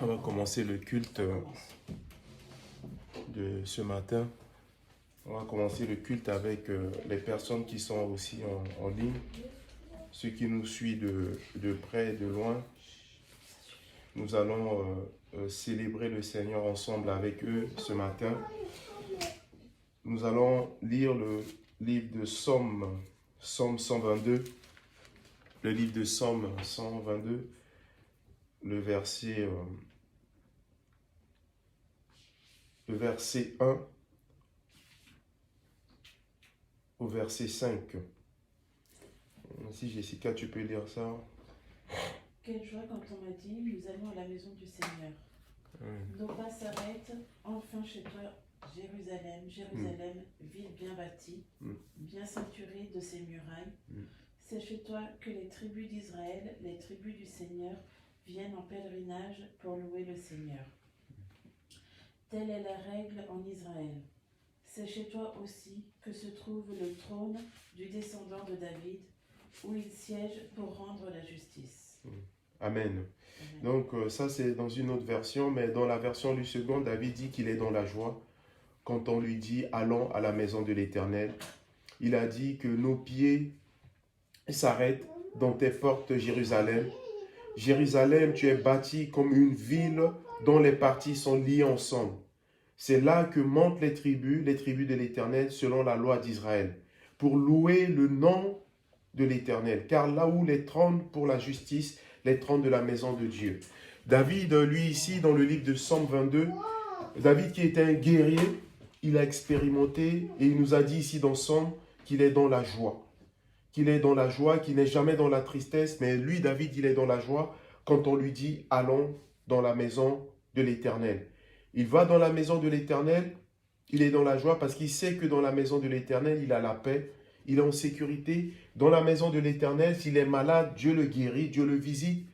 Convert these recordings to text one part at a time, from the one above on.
On va commencer le culte de ce matin. On va commencer le culte avec les personnes qui sont aussi en ligne, ceux qui nous suivent de près et de loin. Nous allons célébrer le Seigneur ensemble avec eux ce matin. Nous allons lire le livre de Somme 122, le livre de Somme 122, le verset 1 au verset 5. Si Jessica, tu peux lire ça. Quelle joie quand on m'a dit, nous allons à la maison du Seigneur. Nos pas s'arrêtent enfin chez toi, Jérusalem, Jérusalem, ville bien bâtie, bien ceinturée de ses murailles. C'est chez toi que les tribus d'Israël, les tribus du Seigneur, viennent en pèlerinage pour louer le Seigneur. Telle est la règle en Israël. C'est chez toi aussi que se trouve le trône du descendant de David, où il siège pour rendre la justice. Amen. Donc ça c'est dans une autre version, mais dans la version du second, David dit qu'il est dans la joie quand on lui dit « Allons à la maison de l'Éternel ». Il a dit que nos pieds s'arrêtent dans tes portes, Jérusalem. Jérusalem, tu es bâti comme une ville dont les parties sont liées ensemble. C'est là que montent les tribus de l'Éternel selon la loi d'Israël, pour louer le nom de l'Éternel, car là où les trônes pour la justice, les trônes de la maison de Dieu. David, lui ici, dans le livre de Somme 22, David qui était un guerrier, il a expérimenté et il nous a dit ici dans Somme qu'il est dans la joie. Qu'il est dans la joie, qu'il n'est jamais dans la tristesse, mais lui, David, il est dans la joie quand on lui dit « Allons dans la maison de l'Éternel ». Il va dans la maison de l'Éternel, il est dans la joie parce qu'il sait que dans la maison de l'Éternel, il a la paix, il est en sécurité. Dans la maison de l'Éternel, s'il est malade, Dieu le guérit, Dieu le visite.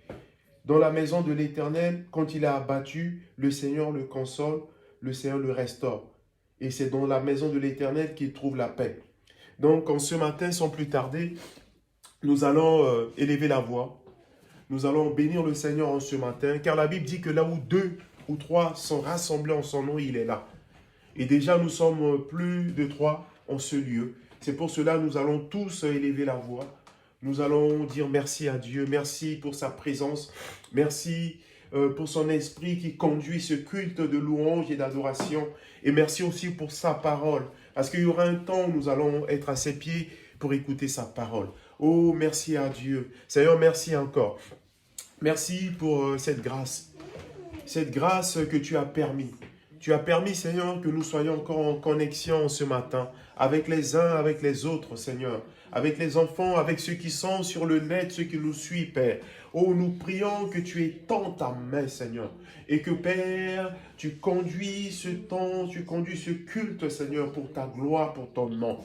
Dans la maison de l'Éternel, quand il est abattu, le Seigneur le console, le Seigneur le restaure. Et c'est dans la maison de l'Éternel qu'il trouve la paix. Donc, en ce matin, sans plus tarder, nous allons élever la voix. Nous allons bénir le Seigneur en ce matin, car la Bible dit que là où 2 ou 3 sont rassemblés en son nom, il est là. Et déjà, nous sommes plus de 3 en ce lieu. C'est pour cela que nous allons tous élever la voix. Nous allons dire merci à Dieu, merci pour sa présence, merci pour son esprit qui conduit ce culte de louange et d'adoration. Et merci aussi pour sa parole, parce qu'il y aura un temps où nous allons être à ses pieds pour écouter sa parole. Oh, merci à Dieu. Seigneur, merci encore. Merci pour cette grâce que tu as permis. Tu as permis, Seigneur, que nous soyons encore en connexion ce matin avec les uns, avec les autres, Seigneur, avec les enfants, avec ceux qui sont sur le net, ceux qui nous suivent, Père. Oh, nous prions que tu étends ta main, Seigneur, et que, Père, tu conduis ce temps, tu conduis ce culte, Seigneur, pour ta gloire, pour ton nom.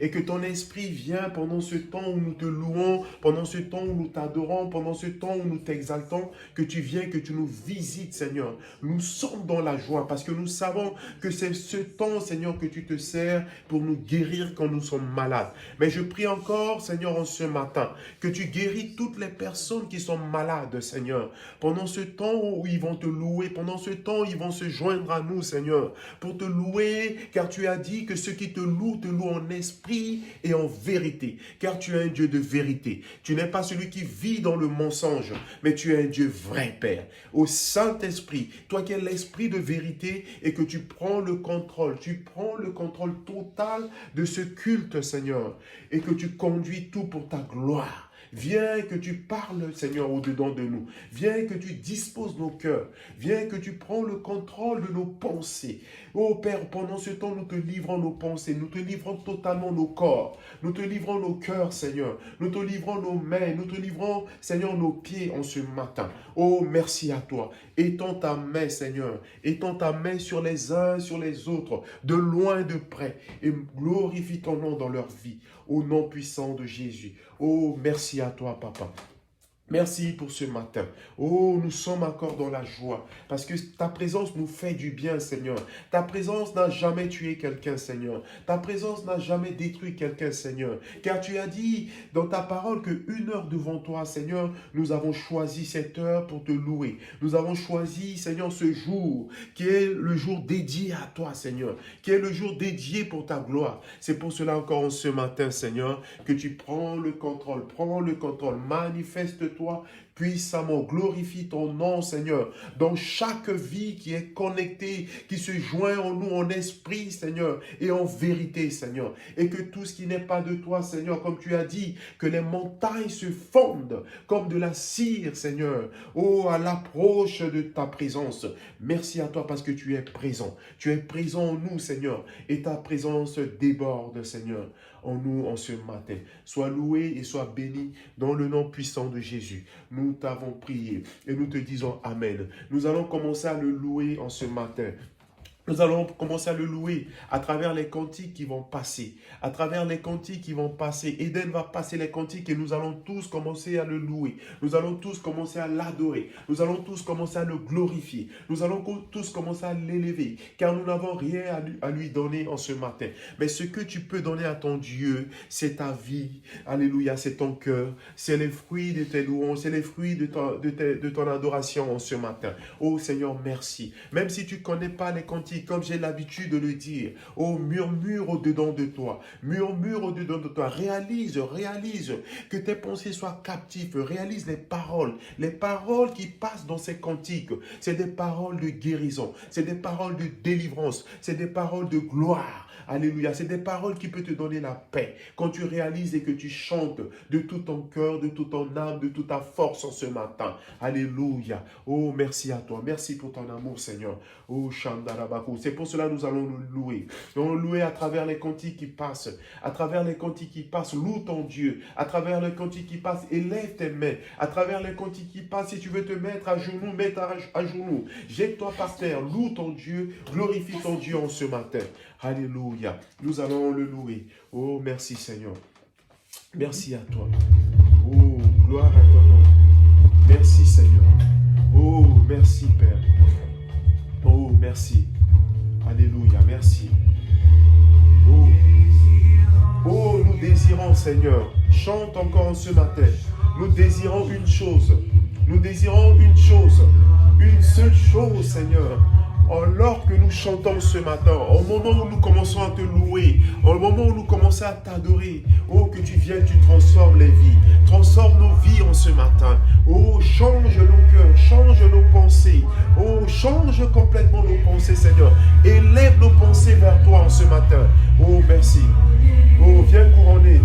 Et que ton esprit vient pendant ce temps où nous te louons, pendant ce temps où nous t'adorons, pendant ce temps où nous t'exaltons, que tu viens, que tu nous visites, Seigneur. Nous sommes dans la joie parce que nous savons que c'est ce temps, Seigneur, que tu te sers pour nous guérir quand nous sommes malades. Mais je prie encore, Seigneur, en ce matin, que tu guéris toutes les personnes qui sont malades, Seigneur. Pendant ce temps où ils vont te louer, pendant ce temps où ils vont se joindre à nous, Seigneur, pour te louer, car tu as dit que ceux qui te louent en esprit et en vérité, car tu es un Dieu de vérité. Tu n'es pas celui qui vit dans le mensonge, mais tu es un Dieu vrai, Père. Au Saint-Esprit, toi qui es l'esprit de vérité et que tu prends le contrôle total de ce culte, Seigneur, et que tu conduis tout pour ta gloire. Viens que tu parles, Seigneur, au-dedans de nous. Viens que tu disposes nos cœurs. Viens que tu prends le contrôle de nos pensées. Oh Père, pendant ce temps, nous te livrons nos pensées. Nous te livrons totalement nos corps. Nous te livrons nos cœurs, Seigneur. Nous te livrons nos mains. Nous te livrons, Seigneur, nos pieds en ce matin. Oh, merci à toi. Étends ta main, Seigneur. Étends ta main sur les uns, sur les autres, de loin, de près. Et glorifie ton nom dans leur vie. Au nom puissant de Jésus. Oh, merci à toi, Papa. Merci pour ce matin. Oh, nous sommes encore dans la joie parce que ta présence nous fait du bien, Seigneur. Ta présence n'a jamais tué quelqu'un, Seigneur. Ta présence n'a jamais détruit quelqu'un, Seigneur. Car tu as dit dans ta parole que 1 heure devant toi, Seigneur, nous avons choisi cette heure pour te louer. Nous avons choisi, Seigneur, ce jour qui est le jour dédié à toi, Seigneur, qui est le jour dédié pour ta gloire. C'est pour cela encore ce matin, Seigneur, que tu prends le contrôle, manifeste-toi puissamment, glorifie ton nom, Seigneur, dans chaque vie qui est connectée, qui se joint en nous en esprit, Seigneur, et en vérité, Seigneur, et que tout ce qui n'est pas de toi, Seigneur, comme tu as dit, que les montagnes se fondent comme de la cire, Seigneur, oh, à l'approche de ta présence. Merci à toi parce que tu es présent en nous, Seigneur, et ta présence déborde, Seigneur, en nous en ce matin. Sois loué et sois béni dans le nom puissant de Jésus. Nous t'avons prié et nous te disons Amen. Nous allons commencer à le louer en ce matin. Nous allons commencer à le louer à travers les cantiques qui vont passer. À travers les cantiques qui vont passer. Eden va passer les cantiques et nous allons tous commencer à le louer. Nous allons tous commencer à l'adorer. Nous allons tous commencer à le glorifier. Nous allons tous commencer à l'élever. Car nous n'avons rien à lui donner en ce matin. Mais ce que tu peux donner à ton Dieu, c'est ta vie. Alléluia, c'est ton cœur. C'est les fruits de tes louanges. C'est les fruits de ton adoration en ce matin. Oh Seigneur, merci. Même si tu ne connais pas les cantiques, comme j'ai l'habitude de le dire, oh, murmure au-dedans de toi, réalise que tes pensées soient captives, réalise les paroles qui passent dans ces cantiques, c'est des paroles de guérison, c'est des paroles de délivrance, c'est des paroles de gloire. Alléluia, c'est des paroles qui peuvent te donner la paix quand tu réalises et que tu chantes de tout ton cœur, de toute ton âme, de toute ta force en ce matin. Alléluia. Oh, merci à toi. Merci pour ton amour, Seigneur. Oh, Shandarabakou. C'est pour cela que nous allons le louer. Nous allons le louer à travers les cantiques qui passent. À travers les cantiques qui passent, loue ton Dieu. À travers les cantiques qui passent, élève tes mains. À travers les cantiques qui passent, si tu veux te mettre à genoux, mets-toi à genoux. Jette-toi par terre, loue ton Dieu, glorifie ton Dieu en ce matin. Alléluia. Nous allons le louer. Oh, merci Seigneur. Merci à toi. Oh, gloire à ton nom. Merci Seigneur. Oh, merci Père. Oh, merci. Alléluia. Merci. Oh, nous désirons Seigneur. Chante encore ce matin. Nous désirons une chose. Nous désirons une chose. Une seule chose, Seigneur. Alors que nous chantons ce matin, au moment où nous commençons à te louer, au moment où nous commençons à t'adorer, oh, que tu viennes, tu transformes les vies, transforme nos vies en ce matin. Oh, change nos cœurs, change nos pensées. Oh, change complètement nos pensées, Seigneur. Élève nos pensées vers toi en ce matin. Oh, merci. Oh, viens couronner.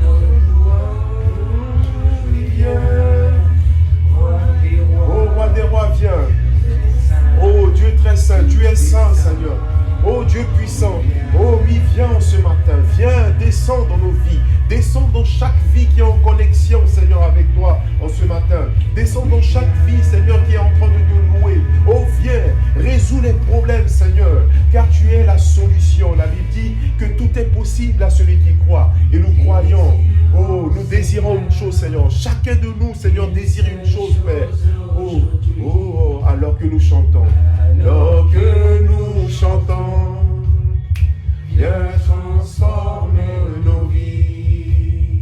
Oh, roi des rois, viens. Oh Dieu très saint, tu es saint Seigneur. Oh Dieu puissant, oh oui, viens en ce matin, viens, descends dans nos vies, descends dans chaque vie qui est en connexion Seigneur avec toi en ce matin. Descends dans chaque vie Seigneur qui est en train de te louer. Oh viens, résous les problèmes Seigneur, car tu es la solution. La Bible dit que tout est possible à celui qui croit et nous croyons. Oh, nous désirons une chose Seigneur, chacun de nous Seigneur désire une chose Père. Oh, oh, alors que nous chantons, viens transforme nos vies.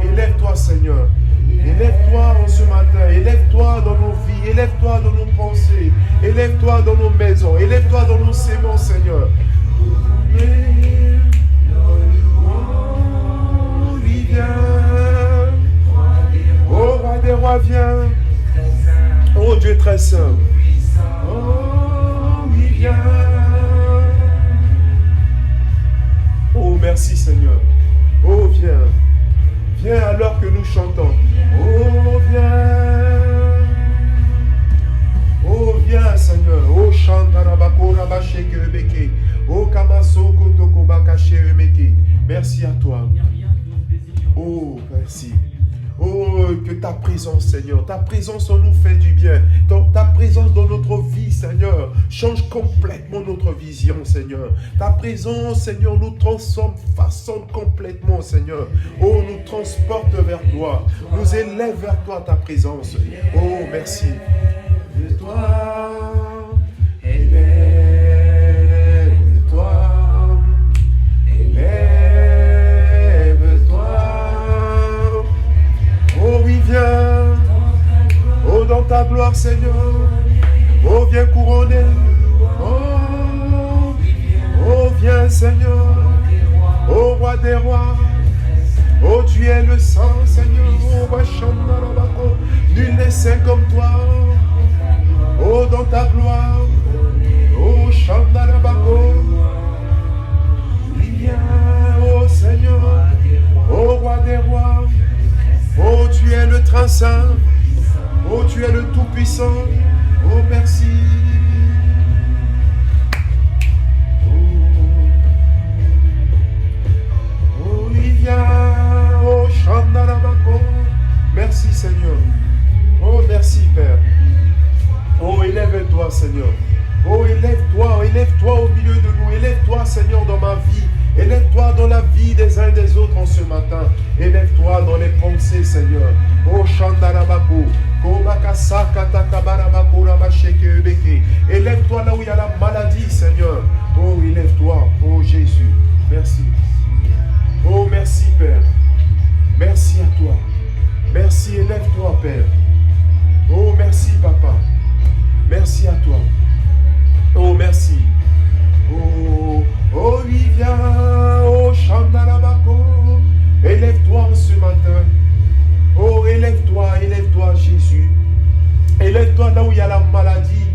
Élève-toi Seigneur, élève-toi en ce matin, élève-toi dans nos vies, élève-toi dans nos pensées, élève-toi dans nos maisons, élève-toi dans nos sémences Seigneur. Oh, roi des rois, viens. Oh, Dieu très saint. Oh, oui, viens. Oh, merci Seigneur. Oh, viens. Viens alors que nous chantons. Oh, viens. Oh, viens Seigneur. Oh, chantarabako rabashekebeke. Oh, kamasoko tokobakashemeke. Merci à toi. Oh, merci. Oh, que ta présence, Seigneur, ta présence en nous fait du bien. Ta présence dans notre vie, Seigneur, change complètement notre vision, Seigneur. Ta présence, Seigneur, nous transforme, façonne complètement, Seigneur. Oh, nous transporte vers toi, nous élève vers toi ta présence. Oh, merci. De toi, élève-toi, élève-toi. Oh oui, viens, oh dans ta gloire, Seigneur, oh viens couronner, oh viens, Seigneur, oh roi des rois, oh tu es le Saint, Seigneur, oh Bashandarabako, nul n'est saint comme toi, oh dans ta gloire, oh Shandarabako, viens, oh Seigneur, oh roi des rois. Oh, tu es le très saint. Oh, tu es le tout-puissant. Oh, merci. Oh, il vient. Oh, Shandarabako. Merci, Seigneur. Oh, merci, Père. Oh, élève-toi, Seigneur. Oh, élève-toi au milieu de nous. Élève-toi, Seigneur, dans ma vie. Élève-toi dans la vie des uns et des autres en ce matin. Élève-toi dans les pensées, Seigneur. Oh, Shandarabako. Élève-toi là où il y a la maladie, Seigneur. Oh, élève-toi. Oh, Jésus. Merci. Oh, merci, Père. Merci à toi. Merci, élève-toi, Père. Oh, merci, Papa. Merci à toi. Oh, merci. Oh, oh, oui, viens, oh, Shandarabako, élève-toi en ce matin. Oh, élève-toi, Jésus. Élève-toi là où il y a la maladie.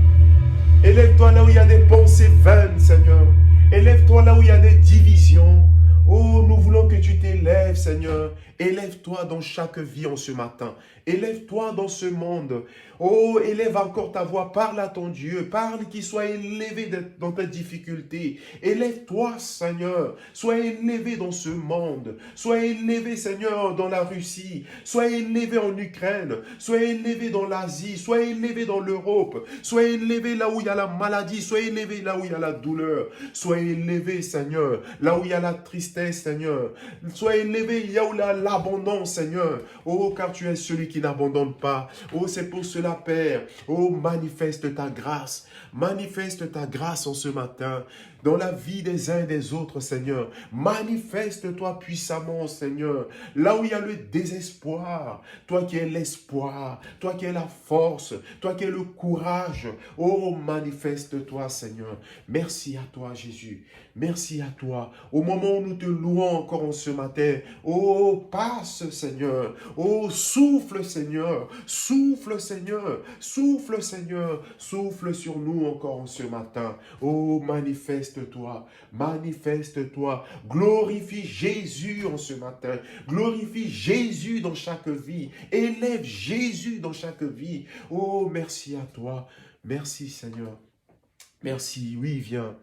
Élève-toi là où il y a des pensées vaines, Seigneur. Élève-toi là où il y a des divisions. Oh, nous voulons que tu t'élèves, Seigneur. Élève-toi dans chaque vie en ce matin. Élève-toi dans ce monde. Oh, élève encore ta voix. Parle à ton Dieu. Parle qu'il soit élevé dans tes difficultés. Élève-toi, Seigneur. Sois élevé dans ce monde. Sois élevé, Seigneur, dans la Russie. Sois élevé en Ukraine. Sois élevé dans l'Asie. Sois élevé dans l'Europe. Sois élevé là où il y a la maladie. Sois élevé là où il y a la douleur. Sois élevé, Seigneur, là où il y a la tristesse, Seigneur. Sois élevé là où il y a l'abondance, Seigneur. Oh, car tu es celui qui n'abandonne pas. Oh, c'est pour cela, Père. Oh, manifeste ta grâce. Manifeste ta grâce en ce matin dans la vie des uns et des autres, Seigneur. Manifeste-toi puissamment, Seigneur. Là où il y a le désespoir, toi qui es l'espoir, toi qui es la force, toi qui es le courage. Oh, manifeste-toi, Seigneur. Merci à toi, Jésus. Merci à toi. Au moment où nous te louons encore en ce matin, oh, passe, Seigneur. Oh, souffle, Seigneur. Souffle, Seigneur. Souffle, Seigneur. Souffle sur nous encore en ce matin. Oh, manifeste-toi. Manifeste-toi. Glorifie Jésus en ce matin. Glorifie Jésus dans chaque vie. Élève Jésus dans chaque vie. Oh, merci à toi. Merci, Seigneur. Merci. Oui, viens.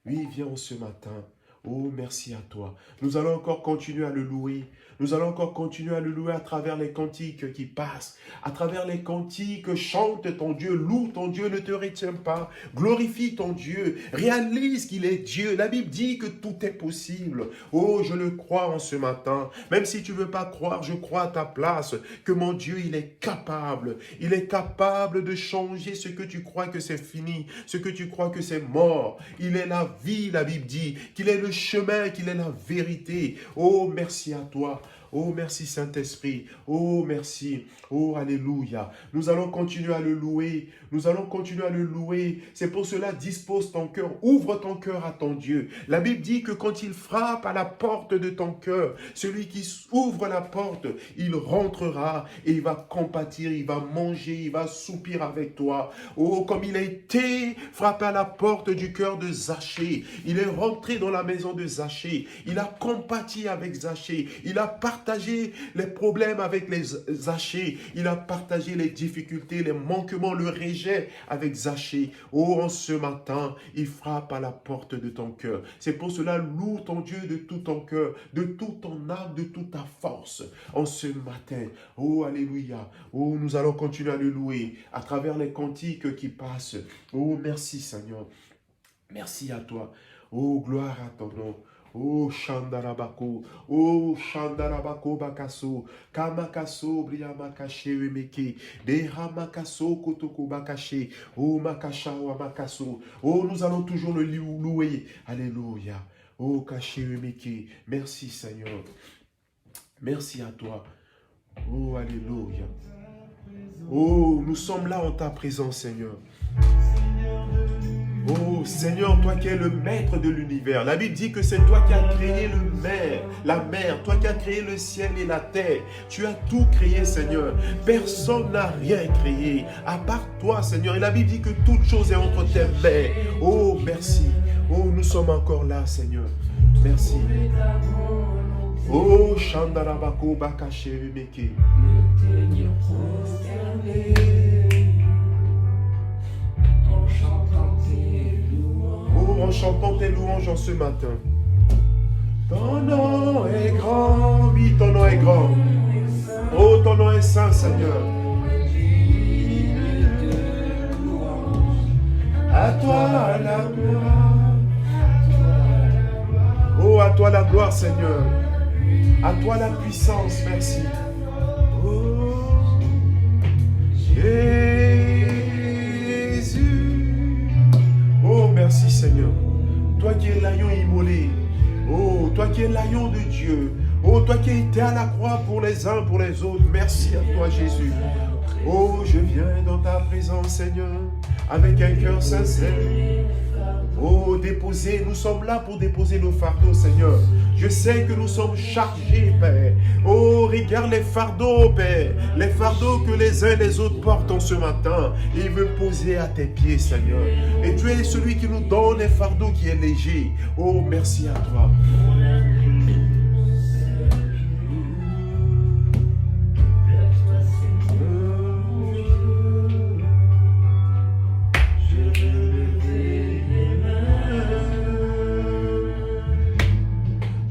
Oui, viens en ce matin. Oh, merci à toi. Nous allons encore continuer à le louer. Nous allons encore continuer à le louer à travers les cantiques qui passent. À travers les cantiques, chante ton Dieu, loue ton Dieu, ne te retiens pas. Glorifie ton Dieu, réalise qu'il est Dieu. La Bible dit que tout est possible. Oh, je le crois en ce matin. Même si tu ne veux pas croire, je crois à ta place que mon Dieu, il est capable. Il est capable de changer ce que tu crois que c'est fini, ce que tu crois que c'est mort. Il est la vie, la Bible dit, qu'il est le chemin, qu'il est la vérité. Oh, merci à toi. Oh, merci Saint-Esprit. Oh, merci. Oh, alléluia. Nous allons continuer à le louer. Nous allons continuer à le louer. C'est pour cela, dispose ton cœur. Ouvre ton cœur à ton Dieu. La Bible dit que quand il frappe à la porte de ton cœur, celui qui ouvre la porte, il rentrera et il va compatir, il va manger, il va soupir avec toi. Oh, comme il a été frappé à la porte du cœur de Zachée. Il est rentré dans la maison de Zachée. Il a compati avec Zachée. Il a partagé partagé les problèmes avec les Zachée. Il a partagé les difficultés, les manquements, le rejet avec Zachée. Oh, en ce matin, il frappe à la porte de ton cœur. C'est pour cela, loue ton Dieu de tout ton cœur, de toute ton âme, de toute ta force. En ce matin, oh, alléluia. Oh, nous allons continuer à le louer à travers les cantiques qui passent. Oh, merci Seigneur. Merci à toi. Oh, gloire à ton nom. Oh, Shandarabako. Oh, Shandarabako Bakaso. Kamakaso, Briamakache, Remeke. Dehamakaso, Kotoko Bakache. Oh, Makasha, Makaso. Oh, nous allons toujours le louer. Alléluia. Oh, Kache, Remeke. Merci, Seigneur. Merci à toi. Oh, alléluia. Oh, nous sommes là en ta présence, Seigneur. Oh Seigneur, toi qui es le maître de l'univers. La Bible dit que c'est toi qui as créé la mer, toi qui as créé le ciel et la terre. Tu as tout créé, Seigneur. Personne n'a rien créé, à part toi, Seigneur. Et la Bible dit que toute chose est entre tes mains. Oh, merci. Oh, nous sommes encore là, Seigneur. Merci. Oh, Shandarabako Bakache Meke. Oh, en chantant tes louanges en ce matin. Ton nom est grand, oui, ton nom est grand. Oh, ton nom est saint, Seigneur. À toi la gloire. Oh, à toi la gloire, Seigneur. À toi la puissance, merci. Oh, Jésus. Oh, merci Seigneur. Toi qui es l'agneau immolé. Oh, toi qui es l'agneau de Dieu. Oh, toi qui étais à la croix pour les uns, pour les autres. Merci à toi, Jésus. Oh, je viens dans ta présence, Seigneur, avec un cœur sincère. Oh, déposer, nous sommes là pour déposer nos fardeaux, Seigneur. Je sais que nous sommes chargés, Père. Oh, regarde les fardeaux, Père. Les fardeaux que les uns et les autres portent en ce matin. Il veut poser à tes pieds, Seigneur. Et tu es celui qui nous donne les fardeaux qui est léger. Oh, merci à toi.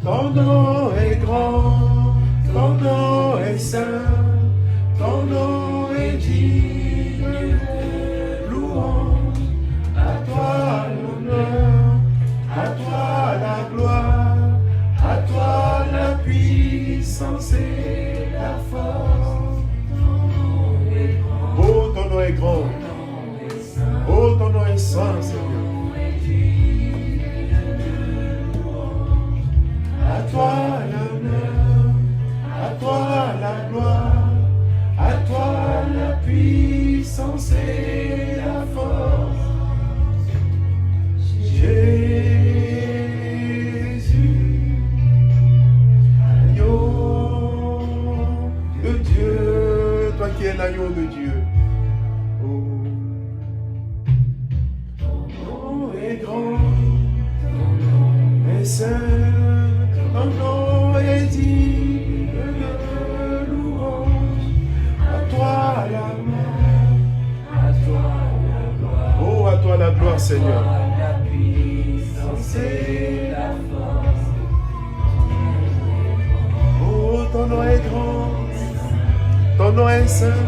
Ton nom est grand, ton nom est saint, ton nom est digne de louange. À toi l'honneur, à toi la gloire, à toi la puissance et la force. Oh, ton nom est grand, oh, ton nom est saint, Seigneur. À toi l'honneur, à toi la gloire, à toi la puissance et la force. Jésus, agneau de Dieu, toi qui es l'agneau de Dieu. Oh, ton nom est grand, ton nom est saint. Ton nom est digne de louange. À toi la gloire, à toi la gloire. Oh, à toi la gloire, Seigneur. La puissance et la force. Oh, ton nom est grand, ton nom est saint,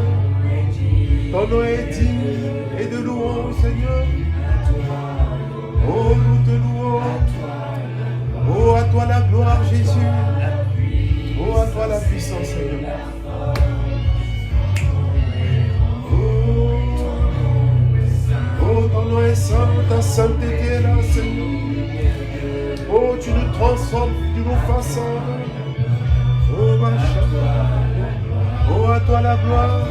ton nom est digne et de louange, Seigneur. Oh, nous te louons. Oh, à toi la gloire, Jésus. Oh, à toi la puissance, Seigneur. Oh, ton nom est saint, ta sainteté est là, Seigneur. Oh, tu nous transformes, tu nous façonnes. Oh, ma chère. Oh, à toi la gloire.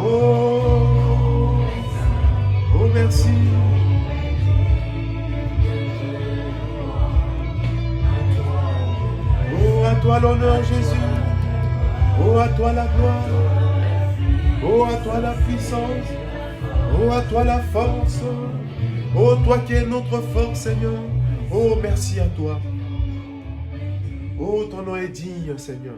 Oh, oh, merci. Oh, à toi l'honneur, Jésus. Oh, à toi la gloire. Oh, à toi la puissance. Oh, à toi la force. Oh, toi qui es notre force, Seigneur. Oh, merci à toi. Oh, ton nom est digne, Seigneur.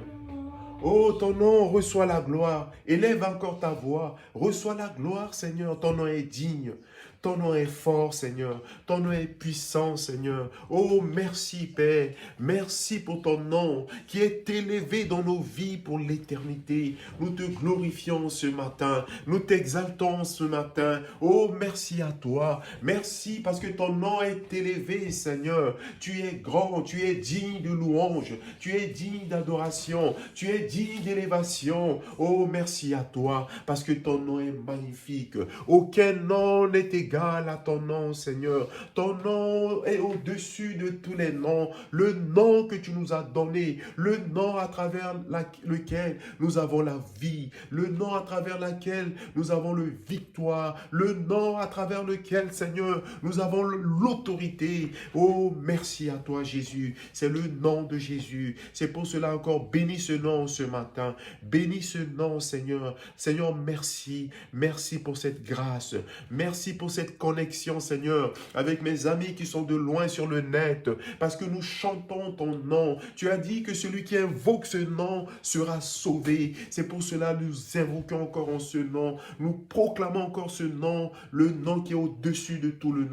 Oh, ton nom reçoit la gloire. Élève encore ta voix. Reçois la gloire, Seigneur. Ton nom est digne. Ton nom est fort, Seigneur. Ton nom est puissant, Seigneur. Oh, merci, Père. Merci pour ton nom qui est élevé dans nos vies pour l'éternité. Nous te glorifions ce matin. Nous t'exaltons ce matin. Oh, merci à toi. Merci parce que ton nom est élevé, Seigneur. Tu es grand, tu es digne de louange. Tu es digne d'adoration. Tu es digne d'élévation. Oh, merci à toi parce que ton nom est magnifique. Aucun nom n'est égal à ton nom, Seigneur. Ton nom est au-dessus de tous les noms. Le nom que tu nous as donné, le nom à travers lequel nous avons la vie, le nom à travers lequel nous avons le victoire, le nom à travers lequel, Seigneur, nous avons l'autorité. Oh, merci à toi, Jésus. C'est le nom de Jésus. C'est pour cela encore, bénis ce nom ce matin. Bénis ce nom, Seigneur. Seigneur, merci. Merci pour cette grâce. Merci pour cette connexion, Seigneur, avec mes amis qui sont de loin sur le net, parce que nous chantons ton nom. Tu as dit que celui qui invoque ce nom sera sauvé. C'est pour cela que nous invoquons encore en ce nom. Nous proclamons encore ce nom, le nom qui est au-dessus de tout le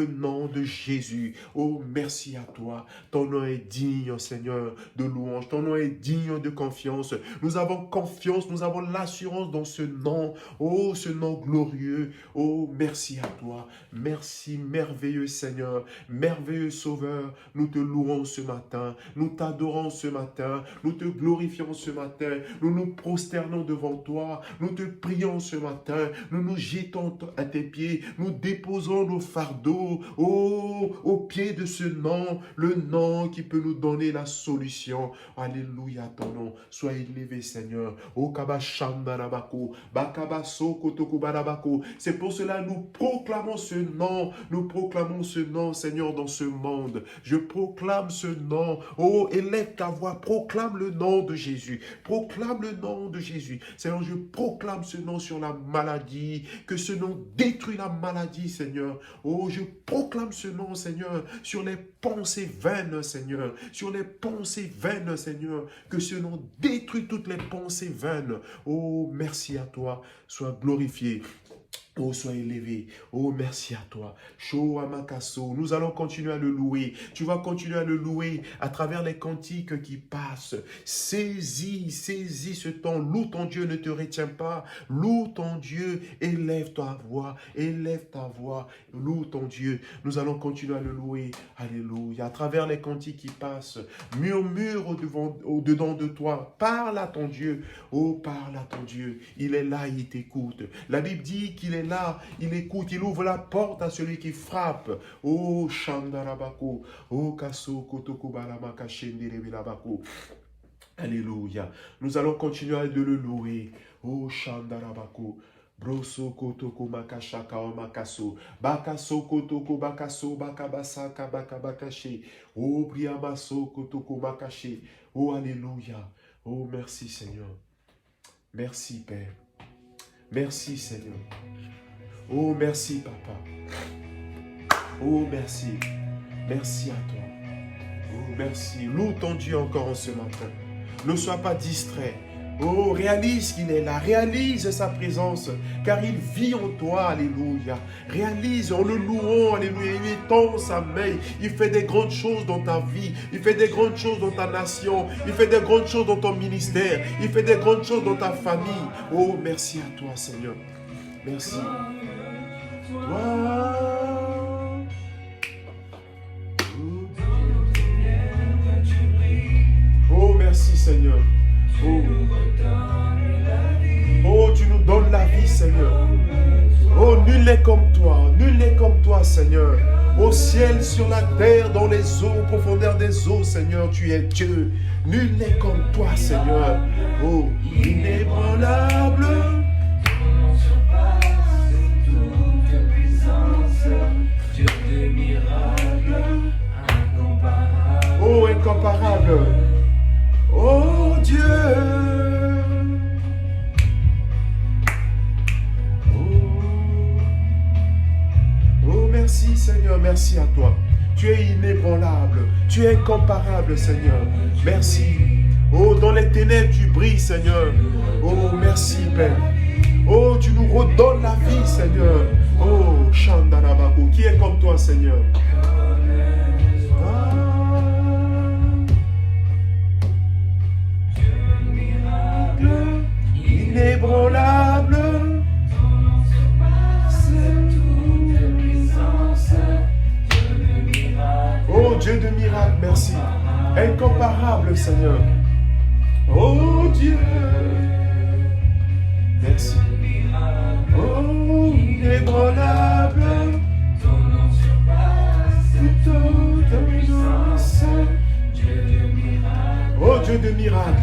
nom de Jésus. Oh, merci à toi. Ton nom est digne, Seigneur, de louange. Ton nom est digne de confiance. Nous avons confiance, nous avons l'assurance dans ce nom. Oh, ce nom glorieux. Oh, merci à toi. Merci, merveilleux Seigneur, merveilleux Sauveur. Nous te louons ce matin. Nous t'adorons ce matin. Nous te glorifions ce matin. Nous nous prosternons devant toi. Nous te prions ce matin. Nous nous jetons à tes pieds. Nous déposons nos fardeaux au pied de ce nom, le nom qui peut nous donner la solution. Alléluia, ton nom. Sois élevé, Seigneur. C'est pour cela que nous proclamons ce nom, Seigneur, dans ce monde. Je proclame ce nom. Oh, élève ta voix, proclame le nom de Jésus. Proclame le nom de Jésus. Seigneur, je proclame ce nom sur la maladie, que ce nom détruit la maladie, Seigneur. Oh, je proclame ce nom, Seigneur, sur les pensées vaines, Seigneur. Sur les pensées vaines, Seigneur, que ce nom détruit toutes les pensées vaines. Oh, merci à toi. Sois glorifié. Oh, sois élevé. Oh, merci à toi. Nous allons continuer à le louer. Tu vas continuer à le louer à travers les cantiques qui passent. Saisis ce temps. Loue ton Dieu, ne te retiens pas. Loue ton Dieu, élève ta voix. Élève ta voix. Loue ton Dieu. Nous allons continuer à le louer. Alléluia. À travers les cantiques qui passent. Murmure au-dedans de toi. Parle à ton Dieu. Oh, parle à ton Dieu. Il est là, il t'écoute. La Bible dit qu'il est là, il écoute, il ouvre la porte à celui qui frappe. Oh, Shandarabako, oh, Kaso, Kotoko, Balamaka, Shenderebilabako. Alléluia. Nous allons continuer de le louer. Oh, Shandarabako. Broso kotoko makashaka o makaso bakaso kotoko bakaso bakabasaka bakabakashi oh briamaso kotoko makashi. Oh, alléluia. Oh, merci Seigneur. Merci Père. Merci Seigneur. Oh, merci Papa. Oh, merci. Merci à toi. Oh, merci. Loue ton Dieu encore en ce matin. Ne sois pas distrait. Oh, réalise qu'il est là. Réalise sa présence. Car il vit en toi. Alléluia. Réalise en le louant. Alléluia. Il étend sa main. Il fait des grandes choses dans ta vie. Il fait des grandes choses dans ta nation. Il fait des grandes choses dans ton ministère. Il fait des grandes choses dans ta famille. Oh, merci à toi, Seigneur. Merci. Oh, merci, Seigneur. Oh, tu nous donnes la vie, Seigneur. Oh, nul n'est comme toi. Nul n'est comme toi, Seigneur. Au ciel, sur la terre, dans les eaux, aux profondeurs des eaux, Seigneur, tu es Dieu. Nul n'est comme toi, Seigneur. Oh, inébranlable. Dieu de miracles, incomparable. Oh, incomparable. Oh, Dieu. Oh, Merci Seigneur, merci à toi. Tu es inébranlable, tu es incomparable Seigneur. Merci. Oh, dans les ténèbres tu brilles Seigneur. Oh, merci Père. Oh, tu nous redonnes la vie Seigneur. Oh, Shandarabako, qui est comme toi Seigneur? Inébranlable, oh Dieu de miracle, merci. Incomparable Seigneur. Oh Dieu, merci. Oh inébranlable, toute puissance. Oh Dieu de miracle.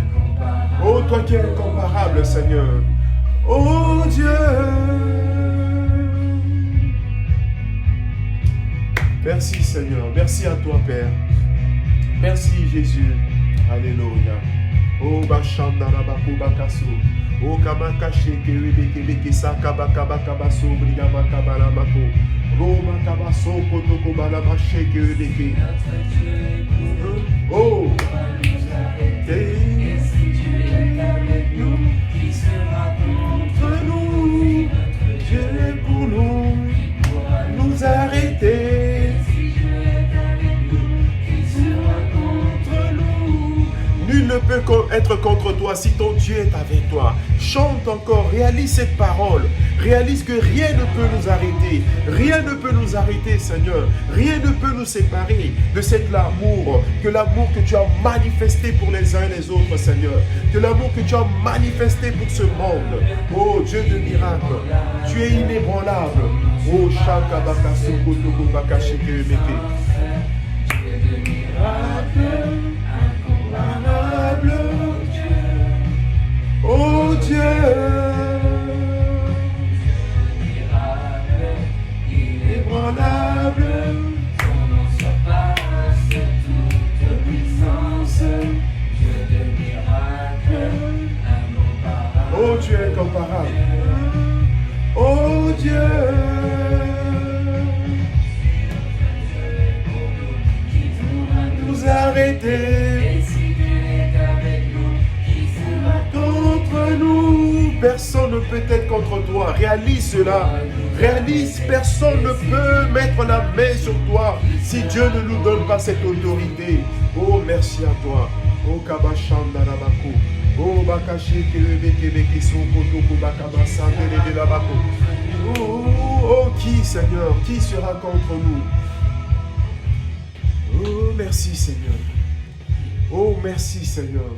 Oh, toi qui es incomparable, Seigneur. Oh, Dieu. Merci, Seigneur. Merci à toi, Père. Merci, Jésus. Alléluia. Oh, Bachandara Baku Bakaso. Oh, Kamakache, Keribeke, Beke, Sakabaka, Bakabaso, Brigama, Kabalamako. Roma, Kabaso, Kotoko, Balamache, Keribeke. Oh, Qui sera contre nous? Dieu est pour nous, nous arrêter. Si Dieu est avec nous, qui sera contre nous? Nul ne peut être contre toi si ton Dieu est avec toi. Chante encore, réalise cette parole. Réalise que rien ne peut nous arrêter. Rien ne peut nous arrêter, Seigneur. Rien ne peut nous séparer de cet amour. Que l'amour que tu as manifesté pour les uns et les autres, Seigneur. Que l'amour que tu as manifesté pour ce monde. Oh Dieu de miracle, tu es inébranlable. Oh Shakabaka Sokotoko Bakashike Meke. Dieu de miracle, incomparable. Oh Dieu. Inébranlable, Ton nom surpasse toute puissance. Dieu de miracle, incomparable. oh tu es incomparable. Oh Dieu, nous arrêter. Et si Dieu est avec nous, qui sera Contre nous, personne ne peut être contre toi. Réalise cela. Réalise, personne ne peut mettre la main sur toi si Dieu ne nous donne pas cette autorité. Oh, merci à toi. Oh, Kabashandarabako. Oh, Bakashi Kerebeke Sokotoko Bakabasa Telebelabako. Oh, qui, Seigneur? Qui sera contre nous? Oh, merci, Seigneur. Oh, merci, Seigneur.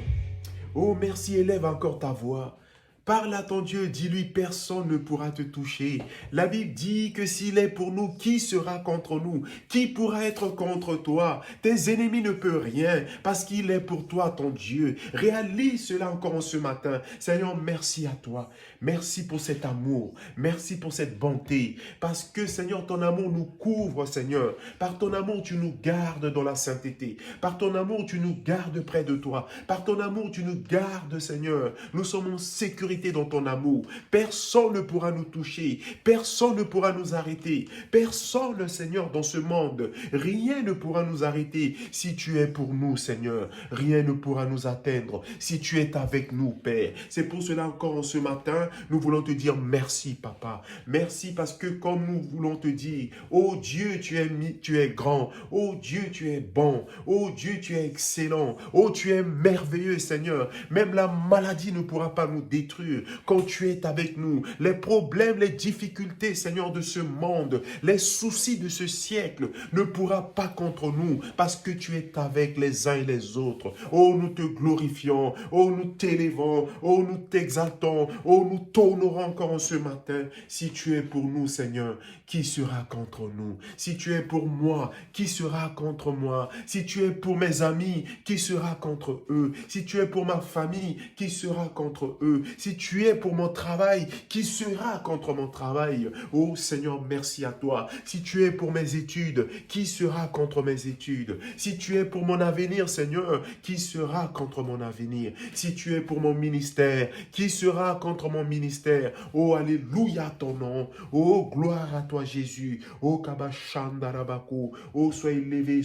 Oh, merci, élève encore ta voix. Parle à ton Dieu, dis-lui, personne ne pourra te toucher. La Bible dit que s'il est pour nous, qui sera contre nous? Qui pourra être contre toi? Tes ennemis ne peuvent rien parce qu'il est pour toi, ton Dieu. Réalise cela encore ce matin. Seigneur, merci à toi. Merci pour cet amour. Merci pour cette bonté. Parce que, Seigneur, ton amour nous couvre, Seigneur. Par ton amour, tu nous gardes dans la sainteté. Par ton amour, tu nous gardes près de toi. Par ton amour, tu nous gardes, Seigneur. Nous sommes en sécurité dans ton amour. Personne ne pourra nous toucher. Personne ne pourra nous arrêter. Personne, Seigneur, dans ce monde. Rien ne pourra nous arrêter si tu es pour nous, Seigneur. Rien ne pourra nous atteindre si tu es avec nous, Père. C'est pour cela encore ce matin, nous voulons te dire merci, Papa. Merci parce que comme nous voulons te dire, oh Dieu, tu es grand. Oh Dieu, tu es bon. Oh Dieu, tu es excellent. Oh, tu es merveilleux, Seigneur. Même la maladie ne pourra pas nous détruire quand tu es avec nous. Les problèmes, les difficultés, Seigneur, de ce monde, les soucis de ce siècle ne pourra pas contre nous parce que tu es avec les uns et les autres. Oh, nous te glorifions. Oh, nous t'élevons. Oh, nous t'exaltons. Oh, nous t'honorons encore ce matin. Si tu es pour nous, Seigneur, qui sera contre nous? Si tu es pour moi, qui sera contre moi? Si tu es pour mes amis, qui sera contre eux? Si tu es pour ma famille, qui sera contre eux? Si Si tu es pour mon travail, qui sera contre mon travail? Oh Seigneur, merci à toi. Si tu es pour mes études, qui sera contre mes études? Si tu es pour mon avenir, Seigneur, qui sera contre mon avenir? Si tu es pour mon ministère, qui sera contre mon ministère? Oh, alléluia ton nom. Oh, gloire à toi, Jésus. Oh, Kabashandarabaku. Oh, sois élevé,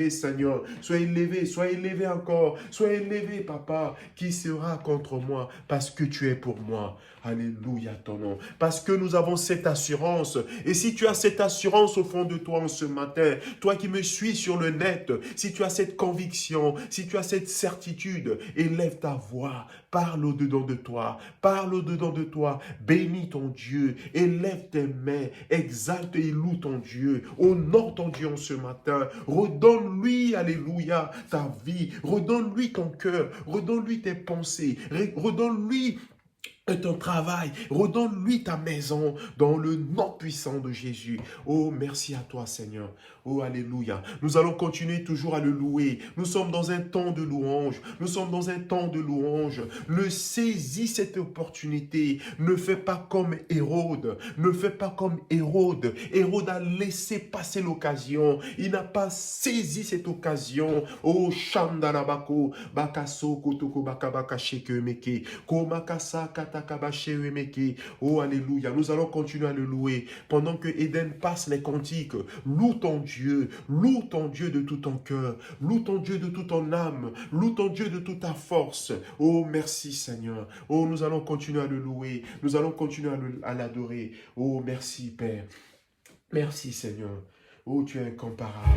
Seigneur. Sois élevé encore. Sois élevé, Papa. Qui sera contre moi? Parce que tu es pour moi. Alléluia ton nom. Parce que nous avons cette assurance. Et si tu as cette assurance au fond de toi en ce matin, toi qui me suis sur le net, si tu as cette conviction, si tu as cette certitude, élève ta voix, parle au-dedans de toi, bénis ton Dieu, élève tes mains, exalte et loue ton Dieu, honore ton Dieu en ce matin, redonne-lui, alléluia, ta vie, redonne-lui ton cœur, redonne-lui tes pensées, redonne-lui ton travail, redonne-lui ta maison dans le nom puissant de Jésus. Oh, merci à toi, Seigneur. Oh, alléluia. Nous allons continuer toujours à le louer. Nous sommes dans un temps de louange. Le saisis cette opportunité. Ne fais pas comme Hérode. Hérode a laissé passer l'occasion. Il n'a pas saisi cette occasion. Oh, Shandarabako, Bakaso, Kotoko, Bakabaka, Shekemeke, Komakasa, Oh, alléluia. Nous allons continuer à le louer. Pendant que Eden passe les cantiques, loue ton Dieu de tout ton cœur, loue ton Dieu de toute ton âme, loue ton Dieu de toute ta force. Oh, merci Seigneur. Oh, nous allons continuer à le louer. Nous allons continuer à l'adorer. Oh, merci Père. Merci Seigneur. Oh, tu es incomparable.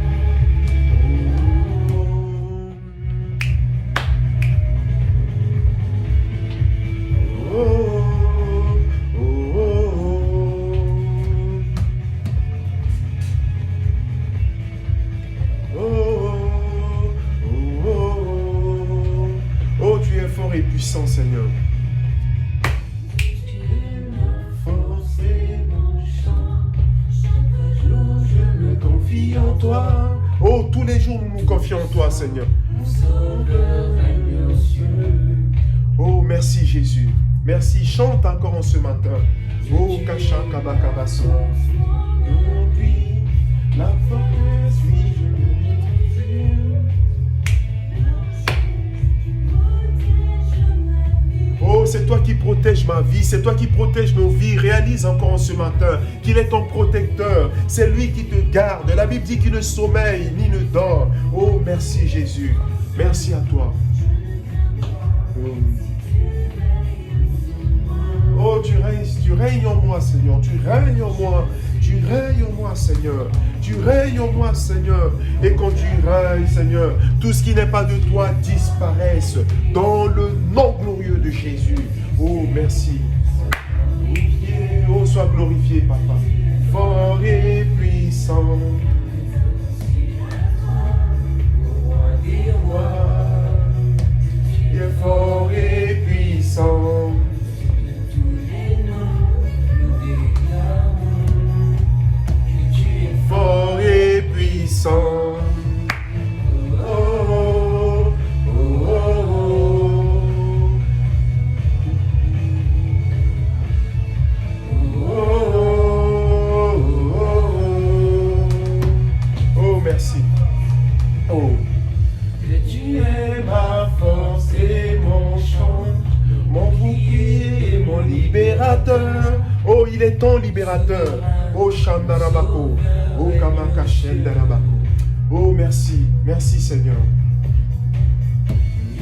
Oh, tu es fort et puissant, Seigneur. Tu es ma force et mon chant. Chaque jour je me confie en toi. Oh, tous les jours nous nous confions en toi, Seigneur. Mon sauveur règne aux cieux. Oh, merci Jésus. Merci, chante encore en ce matin. Oh, Kasha Kabakabaso. Depuis la forteresse, suis-je mon Dieu. Oh, c'est toi qui protèges ma vie, c'est toi qui protèges nos vies. Réalise encore en ce matin qu'il est ton protecteur. C'est lui qui te garde. La Bible dit qu'il ne sommeille ni ne dort. Oh, merci Jésus. Merci à toi. Oh, tu règnes en moi, Seigneur. Tu règnes en moi, Seigneur. Tu règnes en moi, Seigneur. Et quand tu règnes, Seigneur, tout ce qui n'est pas de toi disparaisse dans le nom glorieux de Jésus. Oh, merci. Oh, sois glorifié, Papa. Fort et puissant. Il est fort et puissant. Fort et puissant. Oh, oh, oh, oh. Oh, oh, oh, merci. Oh. Que tu es ma force et mon chant, Mon bouclier et mon libérateur. Oh, il est ton libérateur. Oh, Shandarabako. Oh, Kamakashel Darabako. Oh, merci. Merci, Seigneur.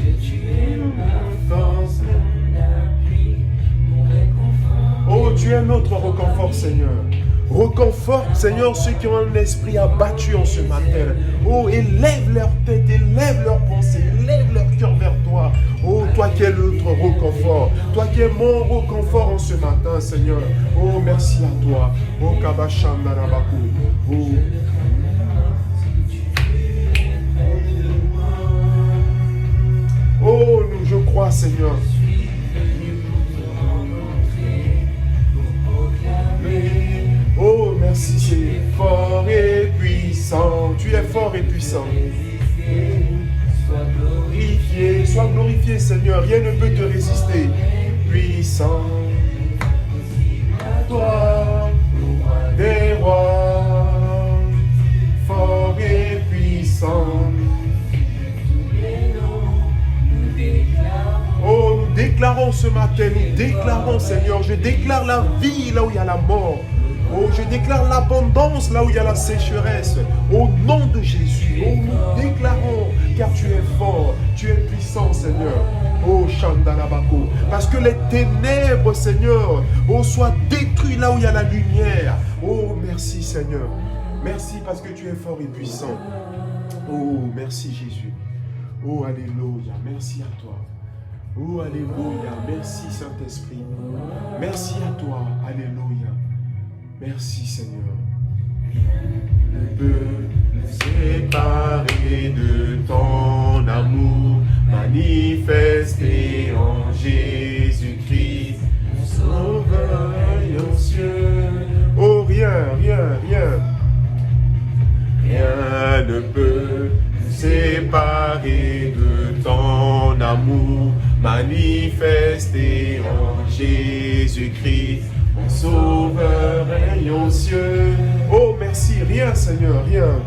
que tu es ma force, mon appui, mon réconfort. Oh, tu es notre réconfort, Seigneur. Reconforte, Seigneur, ceux qui ont un esprit abattu en ce matin. Oh, élève leur tête, élève leurs pensées, élève leur cœur vers toi. Oh, toi qui es notre reconfort, toi qui es mon reconfort en ce matin, Seigneur. Oh, merci à toi. Oh, Kabashandarabaku. Oh. Oh, je crois, Seigneur. Oh, merci, c'est fort et puissant. Tu es fort et puissant. Sois glorifié, Seigneur. Rien ne peut te résister. puissant. Toi, roi des rois, fort et puissant. Oh, nous déclarons ce matin, nous déclarons, Seigneur, je déclare la vie là où il y a la mort. Oh, je déclare l'abondance là où il y a la sécheresse. Au nom de Jésus, oh, nous déclarons, car tu es fort, tu es puissant, Seigneur. Oh, Shandalabako. Parce que les ténèbres, Seigneur, oh, soient détruites là où il y a la lumière. Oh, merci, Seigneur. Merci parce que tu es fort et puissant. Oh, merci, Jésus. Oh, alléluia. Merci à toi. Oh, alléluia. Merci, Saint-Esprit. Merci à toi. Alléluia. Merci, Seigneur. Ne peut nous séparer de ton amour manifesté en Jésus-Christ, Sauveur en cieux. Oh, rien ne peut nous séparer de ton amour manifesté en Jésus-Christ, mon Sauveur règne aux cieux. Oh, merci, rien, Seigneur, rien.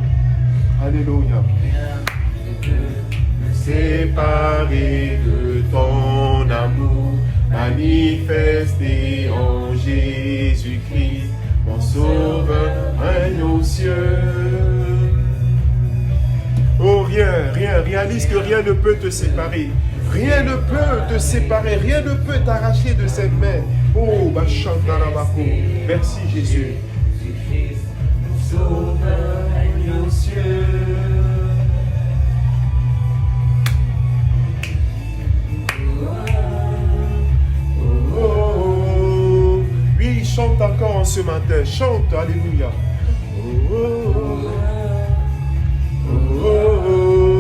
Alléluia. Rien ne peut me séparer de ton amour manifesté en Jésus-Christ, mon Sauveur règne aux cieux. Oh, rien, réalise que rien ne peut te séparer. Rien ne peut te séparer, rien ne peut t'arracher de ses mains. Oh, Bachandarabako. Merci Jésus. Sauveur règne aux cieux. Oh, oui, chante encore ce matin. Chante, alléluia. Oh, oh, oh, oh, oh.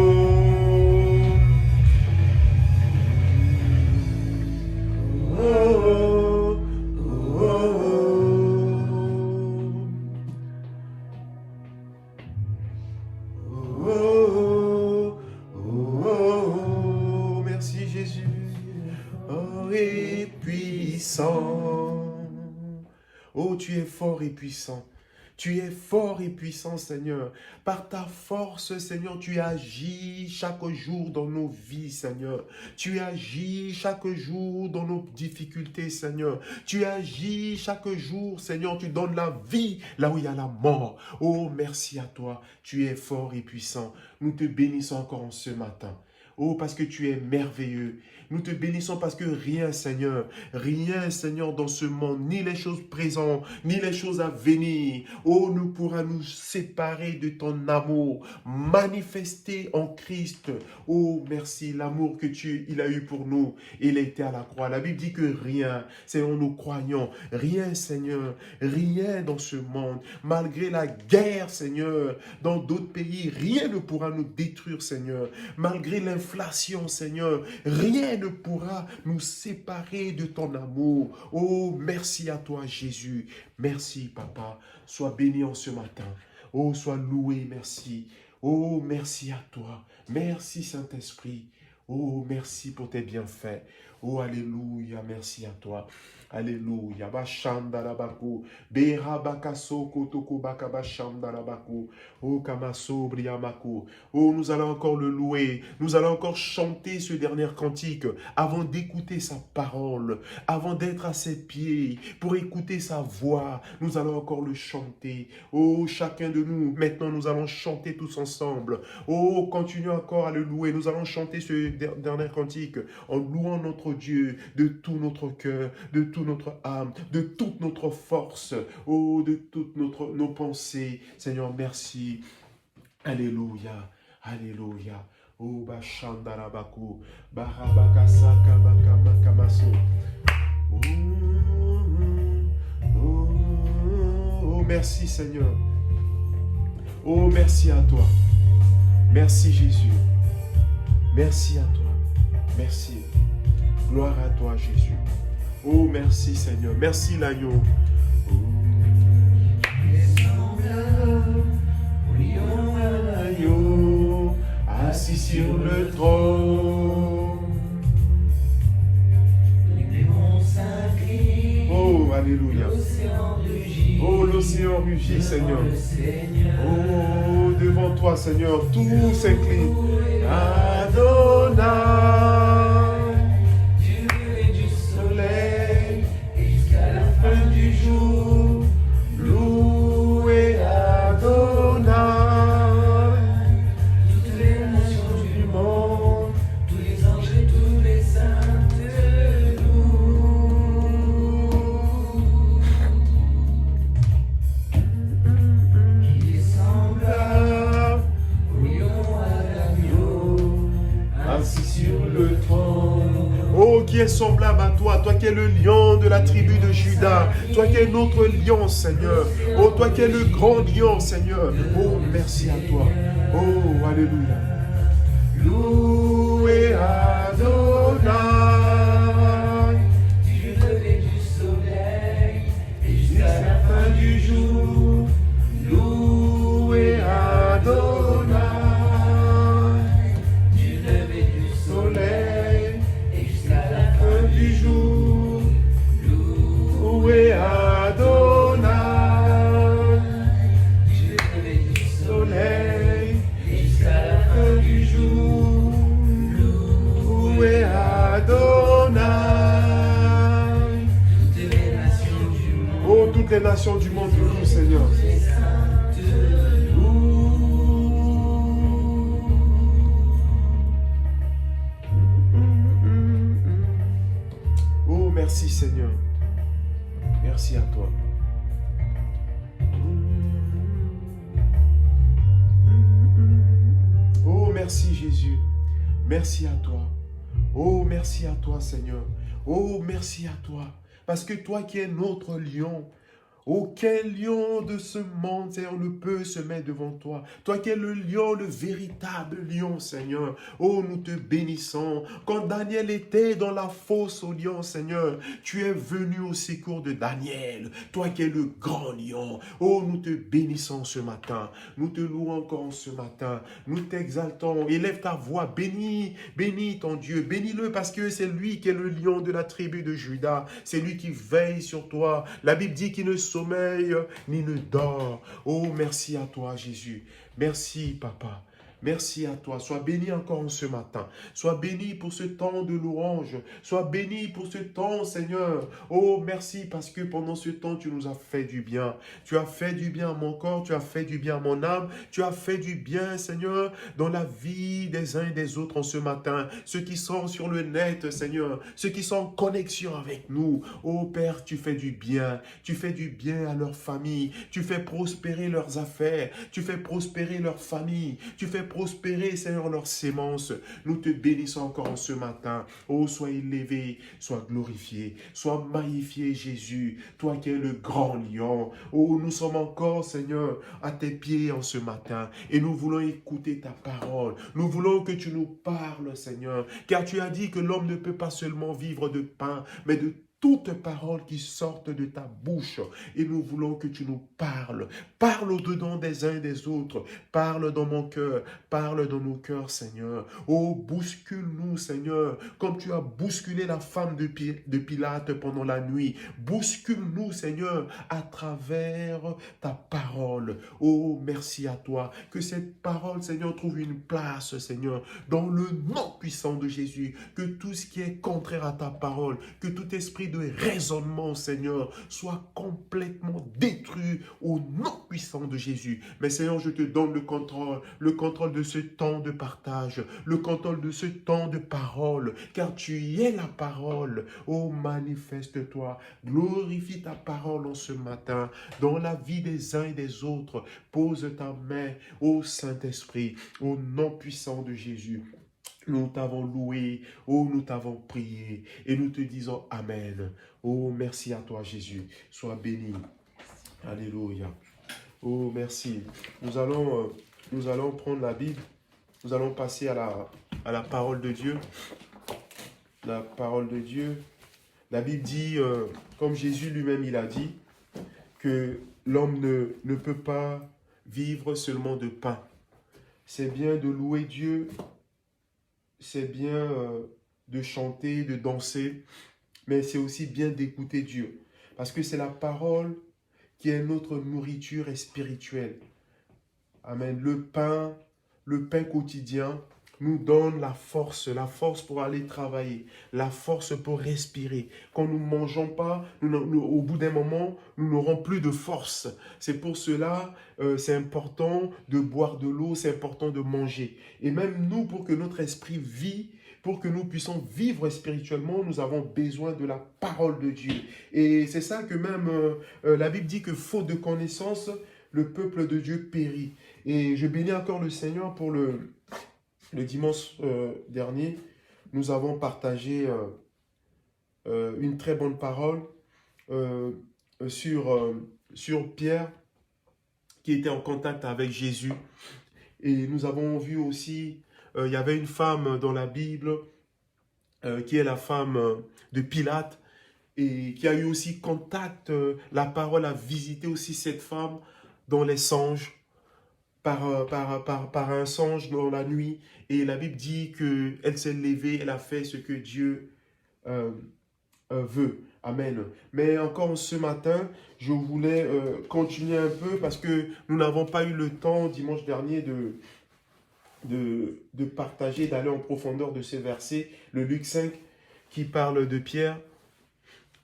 Oh, tu es fort et puissant. Tu es fort et puissant, Seigneur. Par ta force, Seigneur, tu agis chaque jour dans nos vies, Seigneur. Tu agis chaque jour dans nos difficultés, Seigneur. Tu agis chaque jour, Seigneur. Tu donnes la vie là où il y a la mort. Oh, merci à toi. Tu es fort et puissant. Nous te bénissons encore en ce matin. Oh, parce que tu es merveilleux. Nous te bénissons parce que rien, Seigneur, dans ce monde, ni les choses présentes, ni les choses à venir, oh, ne pourra nous séparer de ton amour manifesté en Christ. Oh, merci, l'amour que il a eu pour nous, il a été à la croix. La Bible dit que rien, Seigneur, nous croyons, rien, Seigneur, rien dans ce monde, malgré la guerre, Seigneur, dans d'autres pays, rien ne pourra nous détruire, Seigneur, malgré l'inflation, Seigneur, rien ne pourra nous séparer de ton amour. Oh, merci à toi, Jésus. Merci, Papa. Sois béni en ce matin. Oh, sois loué, merci. Oh, merci à toi. Merci, Saint-Esprit. Oh, merci pour tes bienfaits. Oh, alléluia, merci à toi. Alléluia. Bashandarabaku. Berabakasoko toko bakabashandarabaku. Oh, kamaso briamaku. Oh, nous allons encore le louer. Nous allons encore chanter ce dernier cantique avant d'écouter sa parole, avant d'être à ses pieds, pour écouter sa voix. Nous allons encore le chanter. Oh, chacun de nous, maintenant nous allons chanter tous ensemble. Oh, continuons encore à le louer. Nous allons chanter ce dernier cantique en louant notre Dieu de tout notre cœur, de toute notre âme, de toute notre force, oh, de toutes nos pensées. Seigneur, merci. Alléluia, alléluia. Oh, Bashandarabaku, Barabakasaka Bakamakamaso. Oh, merci Seigneur. Oh, merci à toi. Merci Jésus. Merci à toi. Merci. Gloire à toi Jésus. Oh, merci Seigneur. Merci l'agneau. Oh. Prions à l'agneau, assis sur le trône. Les démons lion rugit, Seigneur. Oh, devant toi, Seigneur, tout s'incline. Adonai, Du lever du soleil et jusqu'à la fin du jour, loué Adonai. toutes les nations du monde, tous les anges et tous les saints te louent. Il est semblable au lion à l'agneau, Assis sur le trône. Oh, qui est semblable à toi, toi qui es le lion de la tribu de Juda, toi qui es notre lion, Seigneur. Oh, toi qui es le grand lion, Seigneur. Oh, merci à toi. Oh, alléluia. Loué Adonai. du lever du soleil et jusqu'à la fin du jour, Loué Adonai. du lever du Soleil et jusqu'à la fin du jour. Loué Adonai. du lever du Soleil et jusqu'à la fin du jour. Loué Adonai. toutes les nations du monde, Oh, toutes les nations du monde te louent, Seigneur. les saints te Oh, merci, Seigneur. Merci à toi. Oh, merci, Jésus. Merci à toi. Oh, merci à toi, Seigneur. Oh, merci à toi. Parce que toi qui es notre lion, aucun lion de ce monde, Seigneur, ne peut se mettre devant toi. Toi qui es le lion, le véritable lion, Seigneur. Oh, nous te bénissons. Quand Daniel était dans la fosse au lion, Seigneur, tu es venu au secours de Daniel. Toi qui es le grand lion. Oh, nous te bénissons ce matin. Nous te louons encore ce matin. Nous t'exaltons. Élève ta voix. Bénis, bénis ton Dieu. Bénis-le parce que c'est lui qui est le lion de la tribu de Juda. C'est lui qui veille sur toi. La Bible dit qu'il ne sommeille ni ne dort. Oh, merci à toi, Jésus. Merci, Papa. Merci à toi. Sois béni encore ce matin. Sois béni pour ce temps de louange. Sois béni pour ce temps, Seigneur. Oh, merci parce que pendant ce temps, tu nous as fait du bien. Tu as fait du bien à mon corps. Tu as fait du bien à mon âme. Tu as fait du bien, Seigneur, dans la vie des uns et des autres en ce matin. Ceux qui sont sur le net, Seigneur. Ceux qui sont en connexion avec nous. Oh, Père, tu fais du bien. Tu fais du bien à leur famille. Tu fais prospérer leurs affaires. Tu fais prospérer leur famille. Tu fais prospérer, Seigneur, leurs sémences. Nous te bénissons encore en ce matin. Oh, sois élevé, sois glorifié, sois magnifié, Jésus. Toi qui es le grand lion. Oh, nous sommes encore, Seigneur, à tes pieds en ce matin. Et nous voulons écouter ta parole. Nous voulons que tu nous parles, Seigneur. Car tu as dit que l'homme ne peut pas seulement vivre de pain, mais de toutes paroles qui sortent de ta bouche. Et nous voulons que tu nous parles. Parle au-dedans des uns et des autres. Parle dans mon cœur. Parle dans nos cœurs, Seigneur. Oh, bouscule-nous, Seigneur, comme tu as bousculé la femme de Pilate pendant la nuit. Bouscule-nous, Seigneur, à travers ta parole. Oh, merci à toi. Que cette parole, Seigneur, trouve une place, Seigneur, dans le nom puissant de Jésus. Que tout ce qui est contraire à ta parole, que tout esprit de raisonnement, Seigneur, soit complètement détruit au nom puissant de Jésus. Mais Seigneur, je te donne le contrôle de ce temps de partage, le contrôle de ce temps de parole, car tu es la parole. Oh, manifeste-toi, glorifie ta parole en ce matin, dans la vie des uns et des autres. Pose ta main au Saint-Esprit, au nom puissant de Jésus. Nous t'avons loué, oh, nous t'avons prié, et nous te disons Amen. Oh, merci à toi, Jésus. Sois béni. Alléluia. Oh, merci. Nous allons prendre la Bible. Nous allons passer à la parole de Dieu. La parole de Dieu. La Bible dit, comme Jésus lui-même il a dit, que l'homme ne peut pas vivre seulement de pain. C'est bien de louer Dieu. C'est bien de chanter, de danser, mais c'est aussi bien d'écouter Dieu. Parce que c'est la parole qui est notre nourriture spirituelle. Amen. Le pain quotidien nous donne la force pour aller travailler, la force pour respirer. Quand nous ne mangeons pas, au bout d'un moment, nous n'aurons plus de force. C'est pour cela, c'est important de boire de l'eau, c'est important de manger. Et même nous, pour que notre esprit vit, pour que nous puissions vivre spirituellement, nous avons besoin de la parole de Dieu. Et c'est ça que même la Bible dit que faute de connaissance, le peuple de Dieu périt. Et je bénis encore le Seigneur pour le dimanche dernier. Nous avons partagé une très bonne parole sur Pierre qui était en contact avec Jésus. Et nous avons vu aussi, il y avait une femme dans la Bible qui est la femme de Pilate et qui a eu aussi contact, la parole a visité aussi cette femme dans les songes, par un songe dans la nuit. Et la Bible dit qu'elle s'est levée, elle a fait ce que Dieu veut. Amen. Mais encore ce matin, je voulais continuer un peu parce que nous n'avons pas eu le temps dimanche dernier de partager, d'aller en profondeur de ces versets. Le Luc 5 qui parle de Pierre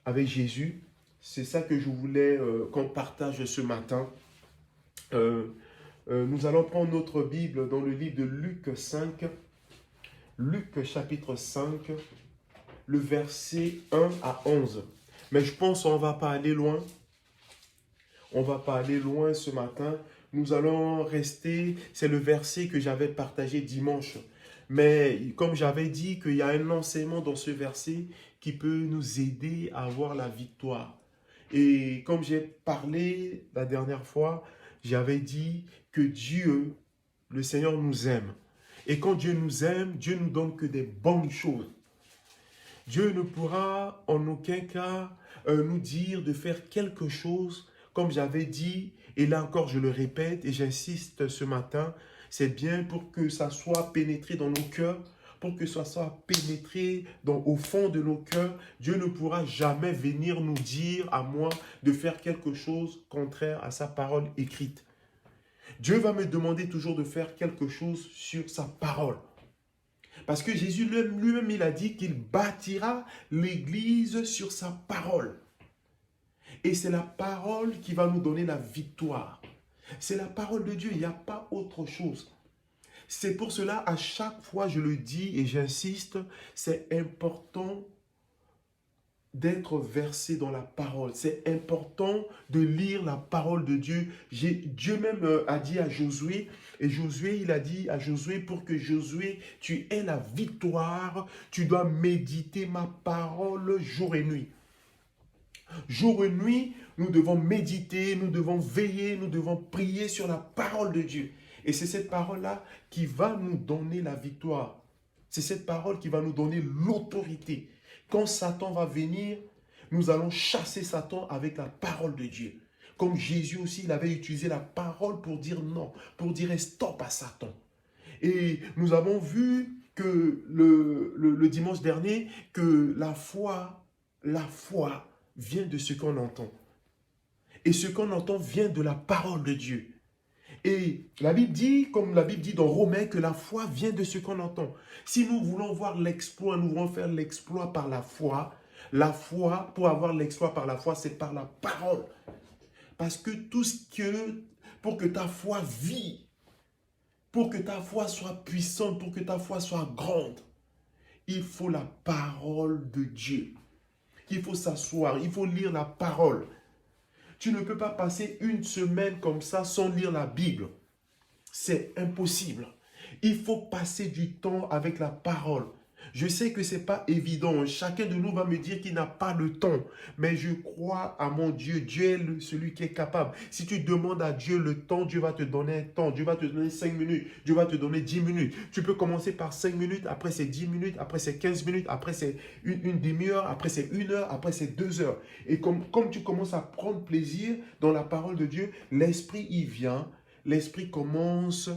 avec Jésus. C'est ça que je voulais qu'on partage ce matin. Nous allons prendre notre Bible dans le livre de Luc 5, Luc chapitre 5, le verset 1 à 11. Mais je pense qu'on ne va pas aller loin. On ne va pas aller loin ce matin. Nous allons rester, c'est le verset que j'avais partagé dimanche. Mais comme j'avais dit qu'il y a un enseignement dans ce verset qui peut nous aider à avoir la victoire. Et comme j'ai parlé la dernière fois, j'avais dit que Dieu, le Seigneur nous aime. Et quand Dieu nous aime, Dieu nous donne que des bonnes choses. Dieu ne pourra en aucun cas nous dire de faire quelque chose, comme j'avais dit, et là encore je le répète et j'insiste ce matin, c'est bien pour que ça soit pénétré dans nos cœurs, pour que ça soit pénétré au fond de nos cœurs. Dieu ne pourra jamais venir nous dire à moi de faire quelque chose contraire à sa parole écrite. Dieu va me demander toujours de faire quelque chose sur sa parole. Parce que Jésus lui-même, il a dit qu'il bâtira l'église sur sa parole. Et c'est la parole qui va nous donner la victoire. C'est la parole de Dieu, il n'y a pas autre chose. C'est pour cela, à chaque fois, je le dis et j'insiste, c'est important d'être versé dans la parole. C'est important de lire la parole de Dieu. Dieu même a dit à Josué, et Josué, il a dit à Josué, pour que Josué, tu aies la victoire, tu dois méditer ma parole jour et nuit. Jour et nuit, nous devons méditer, nous devons veiller, nous devons prier sur la parole de Dieu. Et c'est cette parole-là qui va nous donner la victoire. C'est cette parole qui va nous donner l'autorité. Quand Satan va venir, nous allons chasser Satan avec la parole de Dieu. Comme Jésus aussi, il avait utilisé la parole pour dire non, pour dire stop à Satan. Et nous avons vu que le dimanche dernier, que la foi vient de ce qu'on entend. Et ce qu'on entend vient de la parole de Dieu. Et la Bible dit, comme la Bible dit dans Romains, que la foi vient de ce qu'on entend. Si nous voulons voir l'exploit, nous voulons faire l'exploit par la foi, pour avoir l'exploit par la foi, c'est par la parole. Parce que pour que ta foi vit, pour que ta foi soit puissante, pour que ta foi soit grande, il faut la parole de Dieu. Il faut s'asseoir, il faut lire la parole. Tu ne peux pas passer une semaine comme ça sans lire la Bible. C'est impossible. Il faut passer du temps avec la parole. Je sais que ce n'est pas évident. Chacun de nous va me dire qu'il n'a pas le temps. Mais je crois à mon Dieu. Dieu est celui qui est capable. Si tu demandes à Dieu le temps, Dieu va te donner un temps. Dieu va te donner 5 minutes. Dieu va te donner 10 minutes. Tu peux commencer par 5 minutes. Après, c'est 10 minutes. Après, c'est 15 minutes. Après, c'est une demi-heure. Après, c'est 1 heure. Après, c'est 2 heures. Et comme tu commences à prendre plaisir dans la parole de Dieu, l'Esprit y vient. L'Esprit commence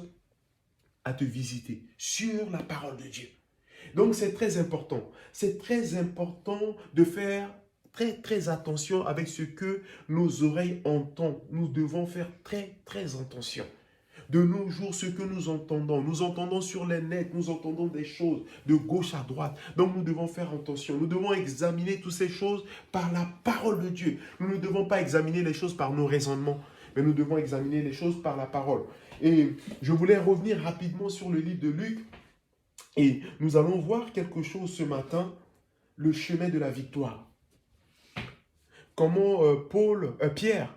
à te visiter sur la parole de Dieu. Donc, c'est très important. C'est très important de faire très attention avec ce que nos oreilles entendent. Nous devons faire très attention. De nos jours, ce que nous entendons sur les nets, nous entendons des choses de gauche à droite. Donc nous devons faire attention. Nous devons examiner toutes ces choses par la parole de Dieu. Nous ne devons pas examiner les choses par nos raisonnements, mais nous devons examiner les choses par la parole. Et je voulais revenir rapidement sur le livre de Luc. Et nous allons voir quelque chose ce matin, le chemin de la victoire. Comment Pierre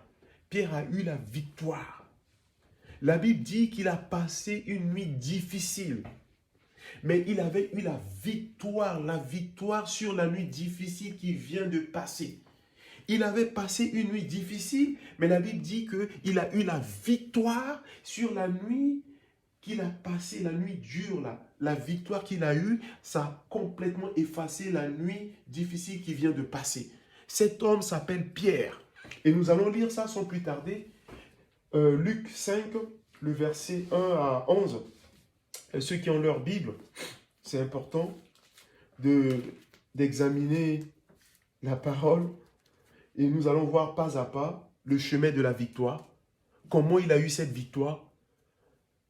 a eu la victoire. La Bible dit qu'il a passé une nuit difficile, mais il avait eu la victoire sur la nuit difficile qui vient de passer. Il avait passé une nuit difficile, mais la Bible dit qu'il a eu la victoire sur la nuit qu'il a passée, la nuit dure. La victoire qu'il a eue, ça a complètement effacé la nuit difficile qui vient de passer. Cet homme s'appelle Pierre. Et nous allons lire ça sans plus tarder. Luc 5, le verset 1 à 11. Ceux qui ont leur Bible, c'est important d'examiner la parole. Et nous allons voir pas à pas le chemin de la victoire. Comment il a eu cette victoire.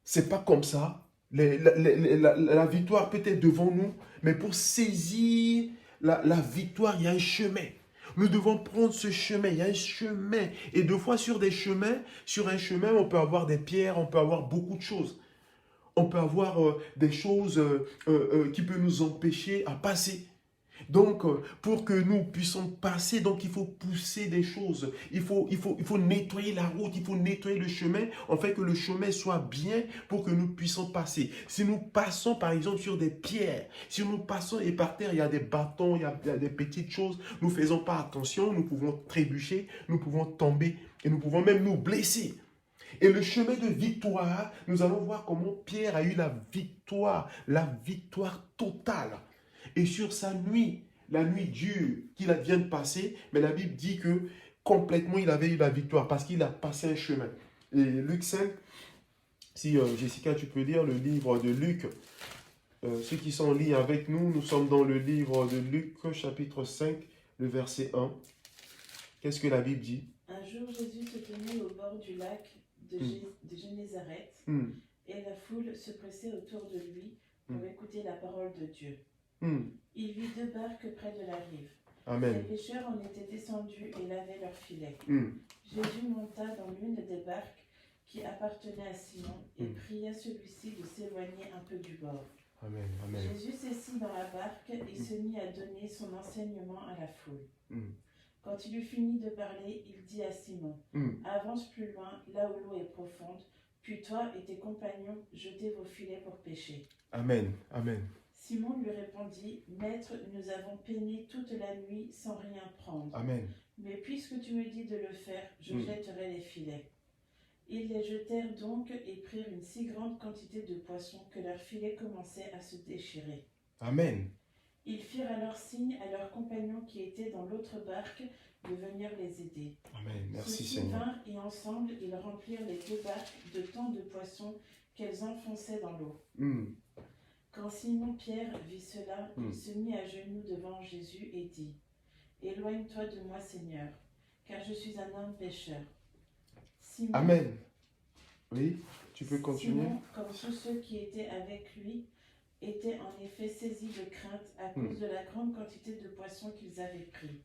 C'est pas comme ça. La victoire peut être devant nous, mais pour saisir la victoire, il y a un chemin. Nous devons prendre ce chemin. Il y a un chemin. Et deux fois sur un chemin, on peut avoir des pierres, on peut avoir beaucoup de choses. On peut avoir des choses qui peuvent nous empêcher à passer. Donc, pour que nous puissions passer, donc il faut pousser des choses. Il faut nettoyer la route, il faut nettoyer le chemin, en fait que le chemin soit bien pour que nous puissions passer. Si nous passons par exemple sur des pierres, si nous passons et par terre, il y a des bâtons, il y a des petites choses, nous ne faisons pas attention, nous pouvons trébucher, nous pouvons tomber et nous pouvons même nous blesser. Et le chemin de victoire, nous allons voir comment Pierre a eu la victoire totale. Et sur sa nuit, la nuit dure qu'il vient de passer, mais la Bible dit que complètement il avait eu la victoire parce qu'il a passé un chemin. Et Luc 5, si Jessica tu peux lire le livre de Luc, ceux qui sont en ligne avec nous, nous sommes dans le livre de Luc chapitre 5, le verset 1. Qu'est-ce que la Bible dit? Un jour Jésus se tenait au bord du lac de Génézareth et la foule se pressait autour de lui pour écouter la parole de Dieu. Il vit 2 barques près de la rive. Amen. Les pêcheurs en étaient descendus et lavaient leurs filets. Jésus monta dans l'une des barques qui appartenait à Simon et pria celui-ci de s'éloigner un peu du bord. Amen. Amen. Jésus s'assit dans la barque et se mit à donner son enseignement à la foule. Quand il eut fini de parler, il dit à Simon, avance plus loin, là où l'eau est profonde, puis toi et tes compagnons, jetez vos filets pour pêcher. Amen. Amen. Simon lui répondit, Maître, nous avons peiné toute la nuit sans rien prendre. Amen. Mais puisque tu me dis de le faire, je jetterai les filets. Ils les jetèrent donc et prirent une si grande quantité de poissons que leurs filets commençaient à se déchirer. Amen. Ils firent alors signe à leurs compagnons qui étaient dans l'autre barque de venir les aider. Amen. Merci Ceux-ci Seigneur. vinrent et ensemble ils remplirent les 2 barques de tant de poissons qu'elles enfonçaient dans l'eau. Quand Simon-Pierre vit cela, il se mit à genoux devant Jésus et dit, « Éloigne-toi de moi, Seigneur, car je suis un homme pécheur. » Simon, Amen. Oui, tu peux continuer. Simon, comme tous ceux qui étaient avec lui, étaient en effet saisis de crainte à cause de la grande quantité de poissons qu'ils avaient pris.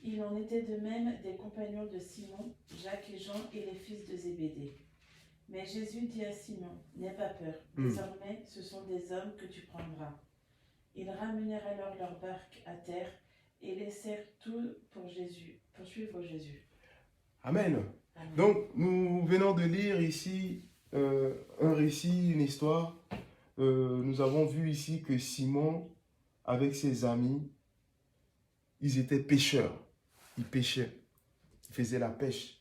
Il en était de même des compagnons de Simon, Jacques et Jean et les fils de Zébédée. Mais Jésus dit à Simon, « N'aie pas peur, désormais ce sont des hommes que tu prendras. » Ils ramenèrent alors leur barque à terre et laissèrent tout pour suivre Jésus. Amen. Amen. Donc, nous venons de lire ici un récit, une histoire. Nous avons vu ici que Simon, avec ses amis, ils étaient pêcheurs. Ils pêchaient. Ils faisaient la pêche.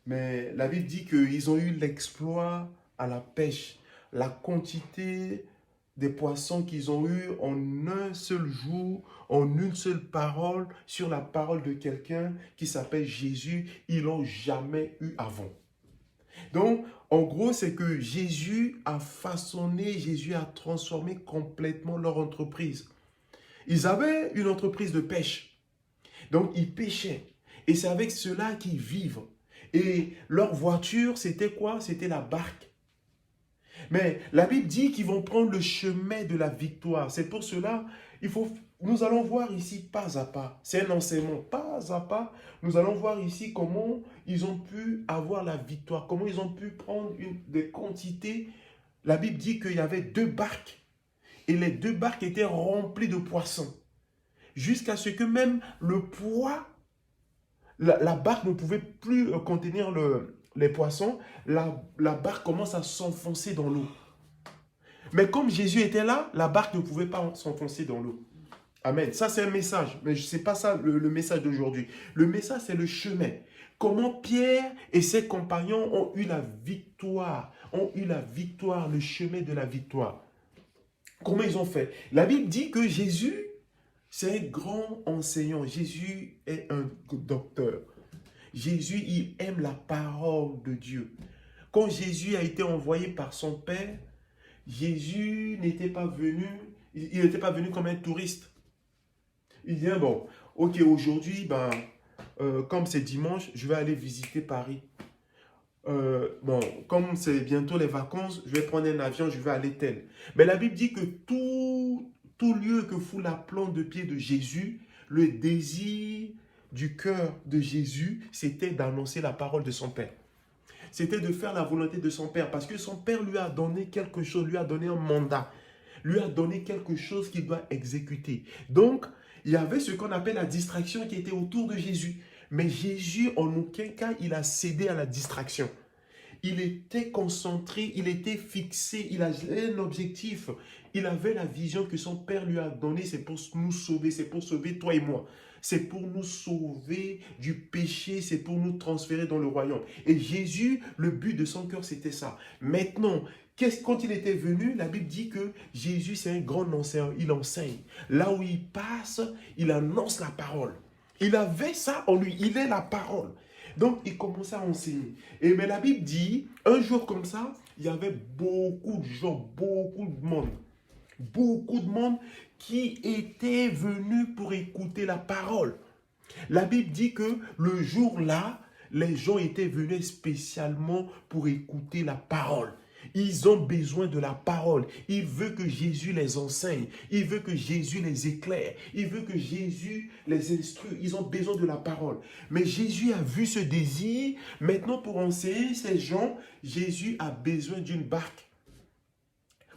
Mais la Bible dit qu'ils ont eu l'exploit à la pêche. La quantité des poissons qu'ils ont eu en un seul jour, en une seule parole, sur la parole de quelqu'un qui s'appelle Jésus, ils l'ont jamais eu avant. Donc, en gros, c'est que Jésus a façonné, Jésus a transformé complètement leur entreprise. Ils avaient une entreprise de pêche. Donc, ils péchaient. Et c'est avec cela qu'ils vivent. Et leur voiture, c'était quoi? C'était la barque. Mais la Bible dit qu'ils vont prendre le chemin de la victoire. C'est pour cela, nous allons voir ici pas à pas. C'est un enseignement pas à pas. Nous allons voir ici comment ils ont pu avoir la victoire, comment ils ont pu prendre des quantités. La Bible dit qu'il y avait 2 barques et les 2 barques étaient remplies de poissons. Jusqu'à ce que même le poids, la barque ne pouvait plus contenir les poissons, la barque commence à s'enfoncer dans l'eau. Mais comme Jésus était là, la barque ne pouvait pas s'enfoncer dans l'eau. Amen. Ça, c'est un message. Mais ce n'est pas ça le message d'aujourd'hui. Le message, c'est le chemin. Comment Pierre et ses compagnons ont eu la victoire. Ont eu la victoire, le chemin de la victoire. Comment ils ont fait? La Bible dit que Jésus, c'est un grand enseignant. Jésus est un docteur. Jésus, il aime la parole de Dieu. Quand Jésus a été envoyé par son Père, Jésus n'était pas venu, il n'était pas venu comme un touriste. Il dit, bon, ok, aujourd'hui, comme c'est dimanche, je vais aller visiter Paris. Bon, comme c'est bientôt les vacances, je vais prendre un avion, je vais aller tel. Mais la Bible dit que tout lieu que fout la plante de pied de Jésus, le désir du cœur de Jésus, c'était d'annoncer la parole de son Père. C'était de faire la volonté de son Père, parce que son Père lui a donné quelque chose, lui a donné un mandat, lui a donné quelque chose qu'il doit exécuter. Donc, il y avait ce qu'on appelle la distraction qui était autour de Jésus. Mais Jésus, en aucun cas, il a cédé à la distraction. Il était concentré, il était fixé, il avait un objectif. Il avait la vision que son Père lui a donnée, c'est pour nous sauver, c'est pour sauver toi et moi. C'est pour nous sauver du péché, c'est pour nous transférer dans le royaume. Et Jésus, le but de son cœur, c'était ça. Maintenant, quand il était venu, la Bible dit que Jésus, c'est un grand enseignant. Il enseigne. Là où il passe, il annonce la parole. Il avait ça en lui. Il est la parole. Donc, il commençait à enseigner. Et mais la Bible dit, un jour comme ça, il y avait beaucoup de gens, beaucoup de monde. Beaucoup de monde qui étaient venus pour écouter la parole. La Bible dit que le jour-là, les gens étaient venus spécialement pour écouter la parole. Ils ont besoin de la parole. Il veut que Jésus les enseigne. Il veut que Jésus les éclaire. Il veut que Jésus les instruise. Ils ont besoin de la parole. Mais Jésus a vu ce désir. Maintenant, pour enseigner ces gens, Jésus a besoin d'une barque.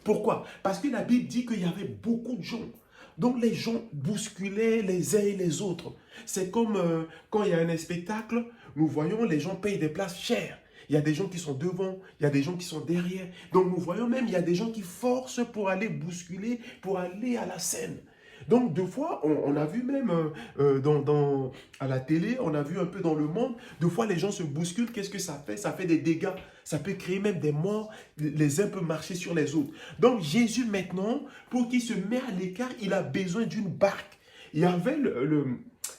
Pourquoi? Parce que la Bible dit qu'il y avait beaucoup de gens. Donc les gens bousculaient les uns et les autres. C'est comme quand il y a un spectacle, nous voyons les gens payent des places chères. Il y a des gens qui sont devant, il y a des gens qui sont derrière. Donc nous voyons même, il y a des gens qui forcent pour aller bousculer, pour aller à la scène. Donc deux fois, on a vu même à la télé, on a vu un peu dans le monde, deux fois les gens se bousculent, qu'est-ce que ça fait? Ça fait des dégâts, ça peut créer même des morts, les uns peuvent marcher sur les autres. Donc Jésus maintenant, pour qu'il se mette à l'écart, il a besoin d'une barque. Il y avait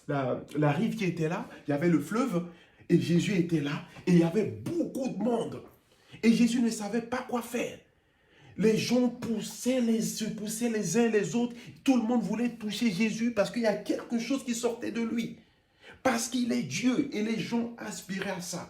la rive qui était là, il y avait le fleuve, et Jésus était là, et il y avait beaucoup de monde. Et Jésus ne savait pas quoi faire. Les gens se poussaient les uns les autres. Tout le monde voulait toucher Jésus parce qu'il y a quelque chose qui sortait de lui. Parce qu'il est Dieu et les gens aspiraient à ça.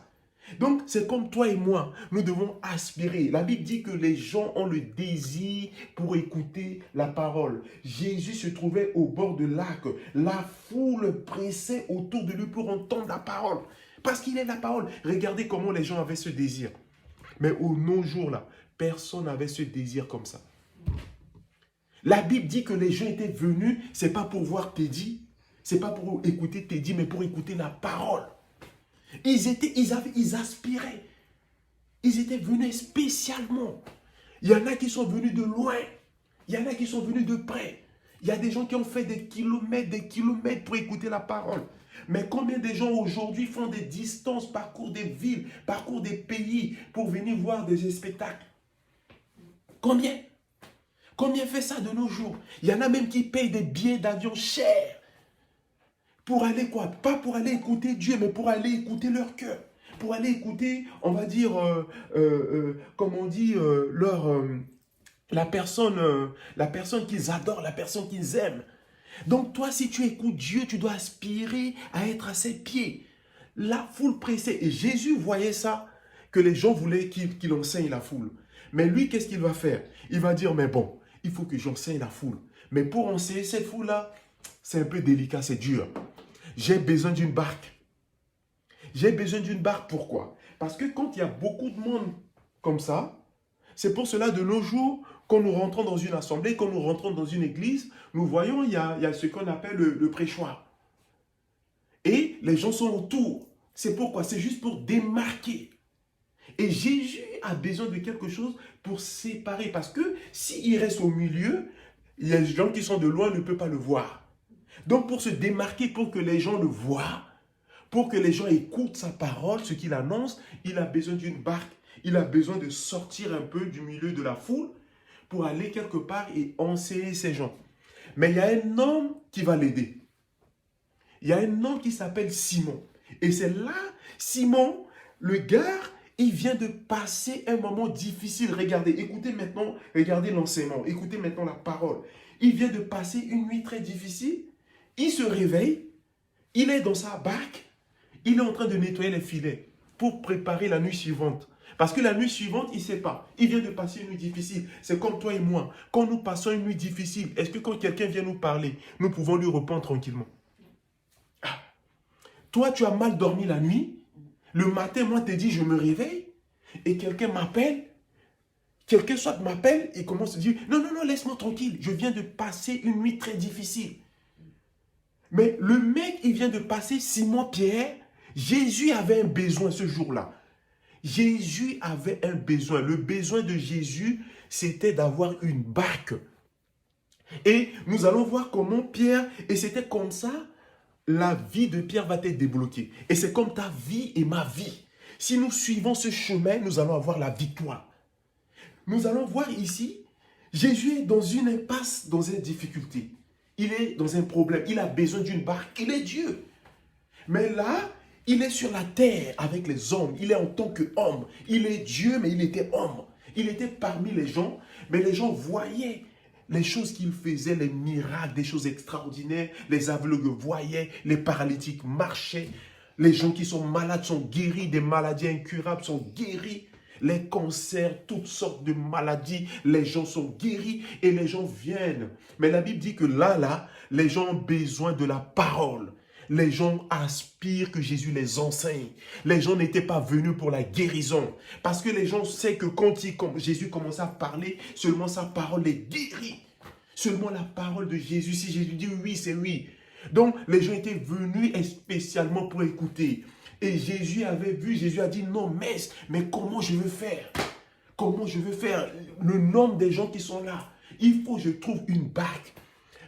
Donc, c'est comme toi et moi, nous devons aspirer. La Bible dit que les gens ont le désir pour écouter la parole. Jésus se trouvait au bord de l'arc. La foule pressait autour de lui pour entendre la parole. Parce qu'il est la parole. Regardez comment les gens avaient ce désir. Mais au nos jours là, personne n'avait ce désir comme ça. La Bible dit que les gens étaient venus, ce n'est pas pour voir Teddy, ce n'est pas pour écouter Teddy, mais pour écouter la parole. Ils aspiraient. Ils étaient venus spécialement. Il y en a qui sont venus de loin. Il y en a qui sont venus de près. Il y a des gens qui ont fait des kilomètres pour écouter la parole. Mais combien de gens aujourd'hui font des distances, parcourent des villes, parcourent des pays pour venir voir des spectacles? Combien? Combien fait ça de nos jours? Il y en a même qui payent des billets d'avion chers. Pour aller quoi? Pas pour aller écouter Dieu, mais pour aller écouter leur cœur. Pour aller écouter, on va dire, comme on dit, la personne qu'ils adorent, la personne qu'ils aiment. Donc toi, si tu écoutes Dieu, tu dois aspirer à être à ses pieds. La foule pressait. Et Jésus voyait ça, que les gens voulaient qu'il enseigne la foule. Mais lui, qu'est-ce qu'il va faire? Il va dire, mais bon, il faut que j'enseigne la foule. Mais pour enseigner cette foule-là, c'est un peu délicat, c'est dur. J'ai besoin d'une barque. J'ai besoin d'une barque, pourquoi? Parce que quand il y a beaucoup de monde comme ça, c'est pour cela de nos jours, quand nous rentrons dans une assemblée, quand nous rentrons dans une église, nous voyons, il y a ce qu'on appelle le prêchoir. Et les gens sont autour. C'est pourquoi? C'est juste pour démarquer. Et Jésus a besoin de quelque chose pour séparer. Parce que s'il reste au milieu, les gens qui sont de loin ne peuvent pas le voir. Donc pour se démarquer, pour que les gens le voient, pour que les gens écoutent sa parole, ce qu'il annonce, il a besoin d'une barque. Il a besoin de sortir un peu du milieu de la foule pour aller quelque part et enseigner ces gens. Mais il y a un homme qui va l'aider. Il y a un homme qui s'appelle Simon. Et c'est là, Simon, le gars, il vient de passer un moment difficile. Regardez, écoutez maintenant, regardez l'enseignement, écoutez maintenant la parole. Il vient de passer une nuit très difficile. Il se réveille, il est dans sa barque, il est en train de nettoyer les filets pour préparer la nuit suivante. Parce que la nuit suivante, il ne sait pas. Il vient de passer une nuit difficile. C'est comme toi et moi. Quand nous passons une nuit difficile, est-ce que quand quelqu'un vient nous parler, nous pouvons lui répondre tranquillement? Ah. Toi, tu as mal dormi la nuit. Le matin, moi, te dis, je me réveille. Et quelqu'un m'appelle. Quelqu'un soit m'appelle et commence à dire, non, non, non, laisse-moi tranquille. Je viens de passer une nuit très difficile. Mais le mec, il vient de passer Simon-Pierre. Jésus avait un besoin ce jour-là. Jésus avait un besoin. Le besoin de Jésus, c'était d'avoir une barque. Et nous allons voir comment Pierre, et c'était comme ça, la vie de Pierre va être débloquée. Et c'est comme ta vie et ma vie. Si nous suivons ce chemin, nous allons avoir la victoire. Nous allons voir ici, Jésus est dans une impasse, dans une difficulté. Il est dans un problème. Il a besoin d'une barque. Il est Dieu. Mais là, il est sur la terre avec les hommes. Il est en tant qu'homme. Il est Dieu, mais il était homme. Il était parmi les gens, mais les gens voyaient les choses qu'il faisait, les miracles, des choses extraordinaires. Les aveugles voyaient, les paralytiques marchaient. Les gens qui sont malades sont guéris, des maladies incurables sont guéris. Les cancers, toutes sortes de maladies, les gens sont guéris et les gens viennent. Mais la Bible dit que là, les gens ont besoin de la parole. Les gens aspirent que Jésus les enseigne. Les gens n'étaient pas venus pour la guérison. Parce que les gens savent que quand Jésus commence à parler, seulement sa parole les guérit. Seulement la parole de Jésus. Si Jésus dit oui, c'est oui. Donc les gens étaient venus spécialement pour écouter. Et Jésus avait vu, Jésus a dit non, mais comment je veux faire? Comment je veux faire? Le nombre des gens qui sont là. Il faut que je trouve une barque.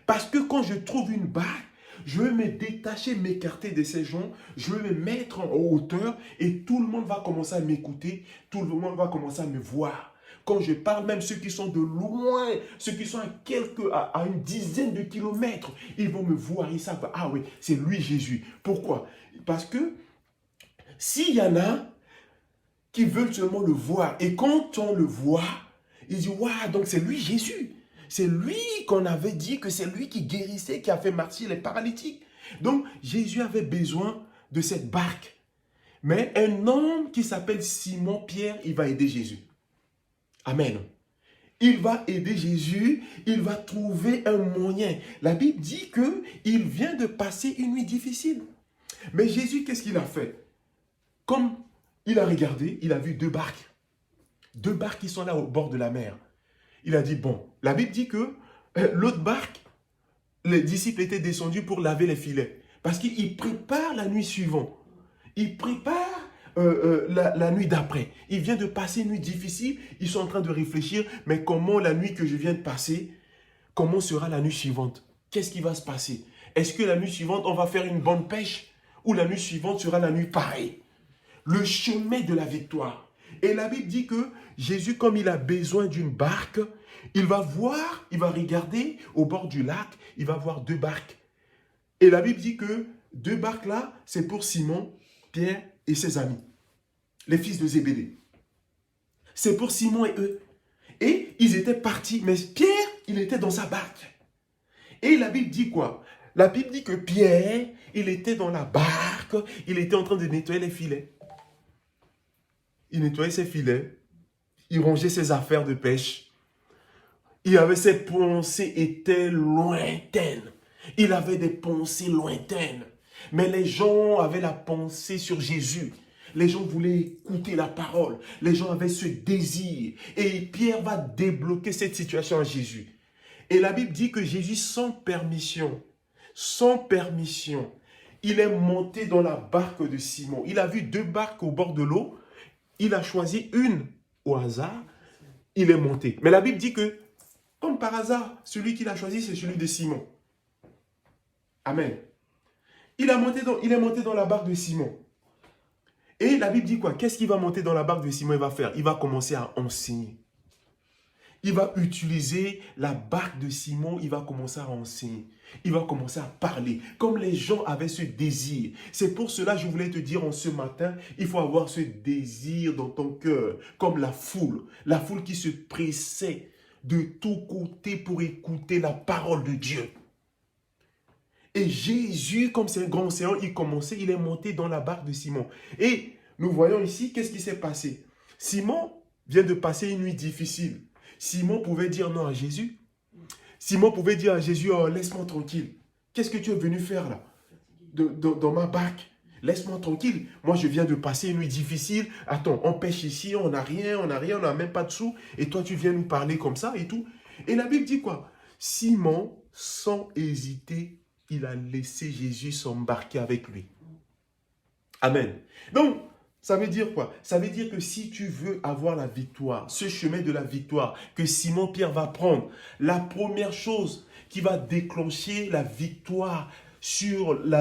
Parce que quand je trouve une barque, je vais me détacher, m'écarter de ces gens, je vais me mettre en hauteur et tout le monde va commencer à m'écouter, tout le monde va commencer à me voir. Quand je parle, même ceux qui sont de loin, ceux qui sont à une dizaine de kilomètres, ils vont me voir, ils savent, ah oui, c'est lui Jésus. Pourquoi? Parce que s'il y en a qui veulent seulement le voir, et quand on le voit, ils disent, waouh, donc c'est lui Jésus. C'est lui qu'on avait dit que c'est lui qui guérissait, qui a fait marcher les paralytiques. Donc, Jésus avait besoin de cette barque. Mais un homme qui s'appelle Simon-Pierre, il va aider Jésus. Amen. Il va aider Jésus, il va trouver un moyen. La Bible dit qu'il vient de passer une nuit difficile. Mais Jésus, qu'est-ce qu'il a fait? Comme il a regardé, il a vu deux barques. Deux barques qui sont là au bord de la mer. Il a dit, bon, la Bible dit que l'autre barque, les disciples étaient descendus pour laver les filets. Parce qu'ils préparent la nuit suivante. Ils préparent la nuit d'après. Ils viennent de passer une nuit difficile. Ils sont en train de réfléchir, mais comment la nuit que je viens de passer, comment sera la nuit suivante? Qu'est-ce qui va se passer? Est-ce que la nuit suivante, on va faire une bonne pêche? Ou la nuit suivante sera la nuit pareille? Le chemin de la victoire. Et la Bible dit que Jésus, comme il a besoin d'une barque, il va voir, il va regarder au bord du lac, il va voir deux barques. Et la Bible dit que deux barques là, c'est pour Simon, Pierre et ses amis, les fils de Zébédée. C'est pour Simon et eux. Et ils étaient partis, mais Pierre, il était dans sa barque. Et la Bible dit quoi? La Bible dit que Pierre, il était dans la barque, il était en train de nettoyer les filets. Il nettoyait ses filets, il rangeait ses affaires de pêche. Il avait ses pensées étaient lointaines. Il avait des pensées lointaines. Mais les gens avaient la pensée sur Jésus. Les gens voulaient écouter la parole. Les gens avaient ce désir. Et Pierre va débloquer cette situation à Jésus. Et la Bible dit que Jésus, sans permission, il est monté dans la barque de Simon. Il a vu 2 barques au bord de l'eau. Il a choisi une au hasard. Il est monté. Mais la Bible dit que, comme par hasard, celui qu'il a choisi, c'est celui de Simon. Amen. Il est monté dans la barque de Simon. Et la Bible dit quoi? Qu'est-ce qu'il va monter dans la barque de Simon? Il va faire? Il va commencer à enseigner. Il va utiliser la barque de Simon, il va commencer à enseigner. Il va commencer à parler, comme les gens avaient ce désir. C'est pour cela que je voulais te dire en ce matin, il faut avoir ce désir dans ton cœur, comme la foule qui se pressait de tous côtés pour écouter la parole de Dieu. Et Jésus, comme c'est un grand océan, il est monté dans la barque de Simon. Et nous voyons ici, qu'est-ce qui s'est passé? Simon vient de passer une nuit difficile. Simon pouvait dire non à Jésus. Simon pouvait dire à Jésus, oh, laisse-moi tranquille. Qu'est-ce que tu es venu faire là? Dans ma barque. Laisse-moi tranquille. Moi, je viens de passer une nuit difficile. Attends, on pêche ici, on n'a rien, on n'a même pas de sous. Et toi, tu viens nous parler comme ça et tout. Et la Bible dit quoi? Simon, sans hésiter, il a laissé Jésus s'embarquer avec lui. Amen. Donc, ça veut dire quoi? Ça veut dire que si tu veux avoir la victoire, ce chemin de la victoire que Simon-Pierre va prendre, la première chose qui va déclencher la victoire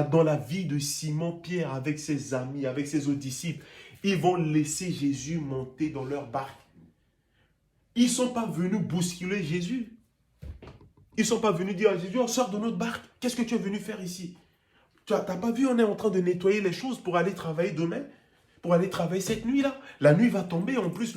dans la vie de Simon-Pierre avec ses amis, avec ses autres disciples, ils vont laisser Jésus monter dans leur barque. Ils ne sont pas venus bousculer Jésus. Ils ne sont pas venus dire à Jésus, oh, sors de notre barque. Qu'est-ce que tu es venu faire ici? Tu n'as pas vu, on est en train de nettoyer les choses pour aller travailler demain, pour aller travailler cette nuit-là. La nuit va tomber, en plus,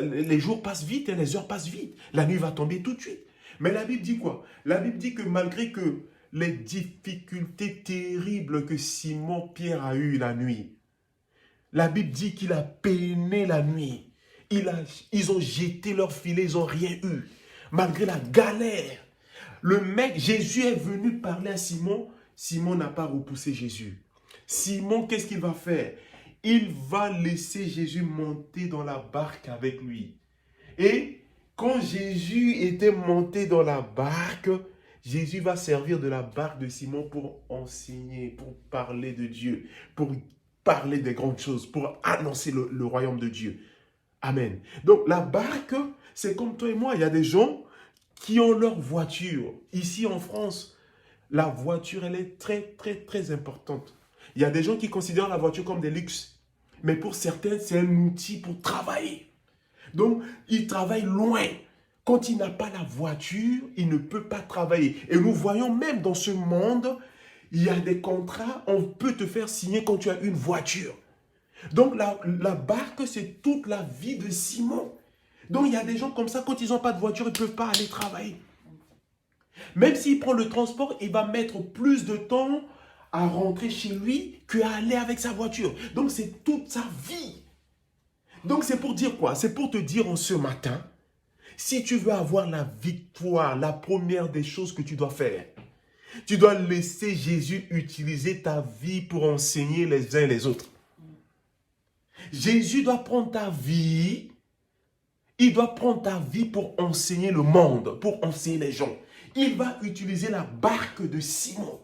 les jours passent vite et les heures passent vite. La nuit va tomber tout de suite. Mais la Bible dit quoi? La Bible dit que malgré que les difficultés terribles que Simon-Pierre a eues la nuit, la Bible dit qu'il a peiné la nuit. Ils ont jeté leur filet, ils n'ont rien eu. Malgré la galère, Jésus est venu parler à Simon. Simon n'a pas repoussé Jésus. Simon, qu'est-ce qu'il va faire? Il va laisser Jésus monter dans la barque avec lui. Et quand Jésus était monté dans la barque, Jésus va servir de la barque de Simon pour enseigner, pour parler de Dieu, pour parler des grandes choses, pour annoncer le royaume de Dieu. Amen. Donc la barque, c'est comme toi et moi. Il y a des gens qui ont leur voiture. Ici en France, la voiture, elle est très, très, très importante. Il y a des gens qui considèrent la voiture comme des luxes. Mais pour certains, c'est un outil pour travailler. Donc, ils travaillent loin. Quand il n'a pas la voiture, il ne peut pas travailler. Et nous voyons même dans ce monde, il y a des contrats, on peut te faire signer quand tu as une voiture. Donc, la barque, c'est toute la vie de Simon. Donc, il y a des gens comme ça, quand ils n'ont pas de voiture, ils ne peuvent pas aller travailler. Même s'il prend le transport, il va mettre plus de temps à rentrer chez lui qu'à aller avec sa voiture. Donc, c'est toute sa vie. Donc, c'est pour dire quoi? C'est pour te dire en ce matin, si tu veux avoir la victoire, la première des choses que tu dois faire, tu dois laisser Jésus utiliser ta vie pour enseigner les uns et les autres. Jésus doit prendre ta vie, il doit prendre ta vie pour enseigner le monde, pour enseigner les gens. Il va utiliser la barque de Simon,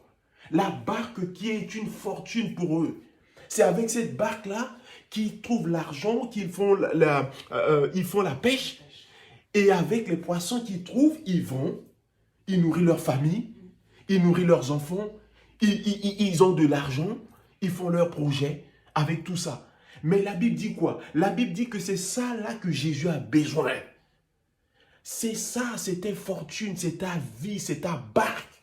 la barque qui est une fortune pour eux. C'est avec cette barque-là qu'ils trouvent l'argent, qu'ils font la pêche. Et avec les poissons qu'ils trouvent, ils nourrissent leur famille, ils nourrissent leurs enfants, ils ont de l'argent, ils font leurs projets avec tout ça. Mais la Bible dit quoi? La Bible dit que c'est ça là que Jésus a besoin. C'est ça, c'est ta fortune, c'est ta vie, c'est ta barque.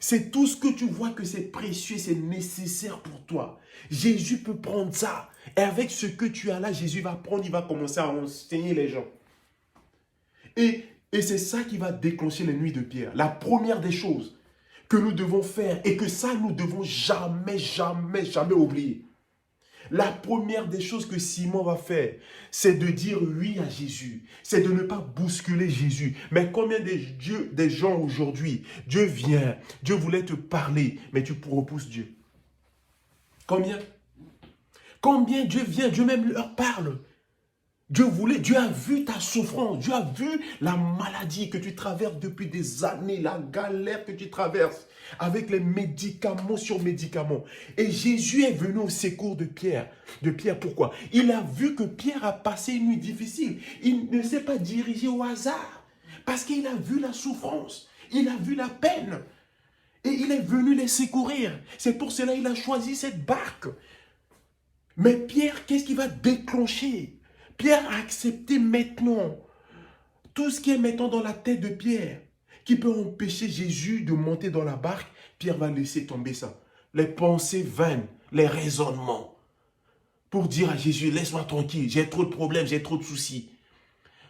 C'est tout ce que tu vois que c'est précieux, c'est nécessaire pour toi. Jésus peut prendre ça. Et avec ce que tu as là, Jésus va prendre, il va commencer à enseigner les gens. Et Et c'est ça qui va déclencher les nuits de Pierre. La première des choses que nous devons faire, et que ça, nous devons jamais, jamais, jamais oublier. La première des choses que Simon va faire, c'est de dire oui à Jésus. C'est de ne pas bousculer Jésus. Mais combien des gens aujourd'hui, Dieu vient, Dieu voulait te parler, mais tu repousses Dieu. Combien? Combien Dieu vient, Dieu même leur parle. Dieu a vu ta souffrance, Dieu a vu la maladie que tu traverses depuis des années, la galère que tu traverses avec les médicaments sur médicaments. Et Jésus est venu au secours de Pierre. Pourquoi? Il a vu que Pierre a passé une nuit difficile. Il ne s'est pas dirigé au hasard parce qu'il a vu la souffrance, il a vu la peine et il est venu les secourir. C'est pour cela qu'il a choisi cette barque. Mais Pierre, qu'est-ce qui va déclencher? Pierre a accepté maintenant tout ce qui est maintenant dans la tête de Pierre, qui peut empêcher Jésus de monter dans la barque. Pierre va laisser tomber ça. Les pensées vaines, les raisonnements, pour dire à Jésus, laisse-moi tranquille, j'ai trop de problèmes, j'ai trop de soucis.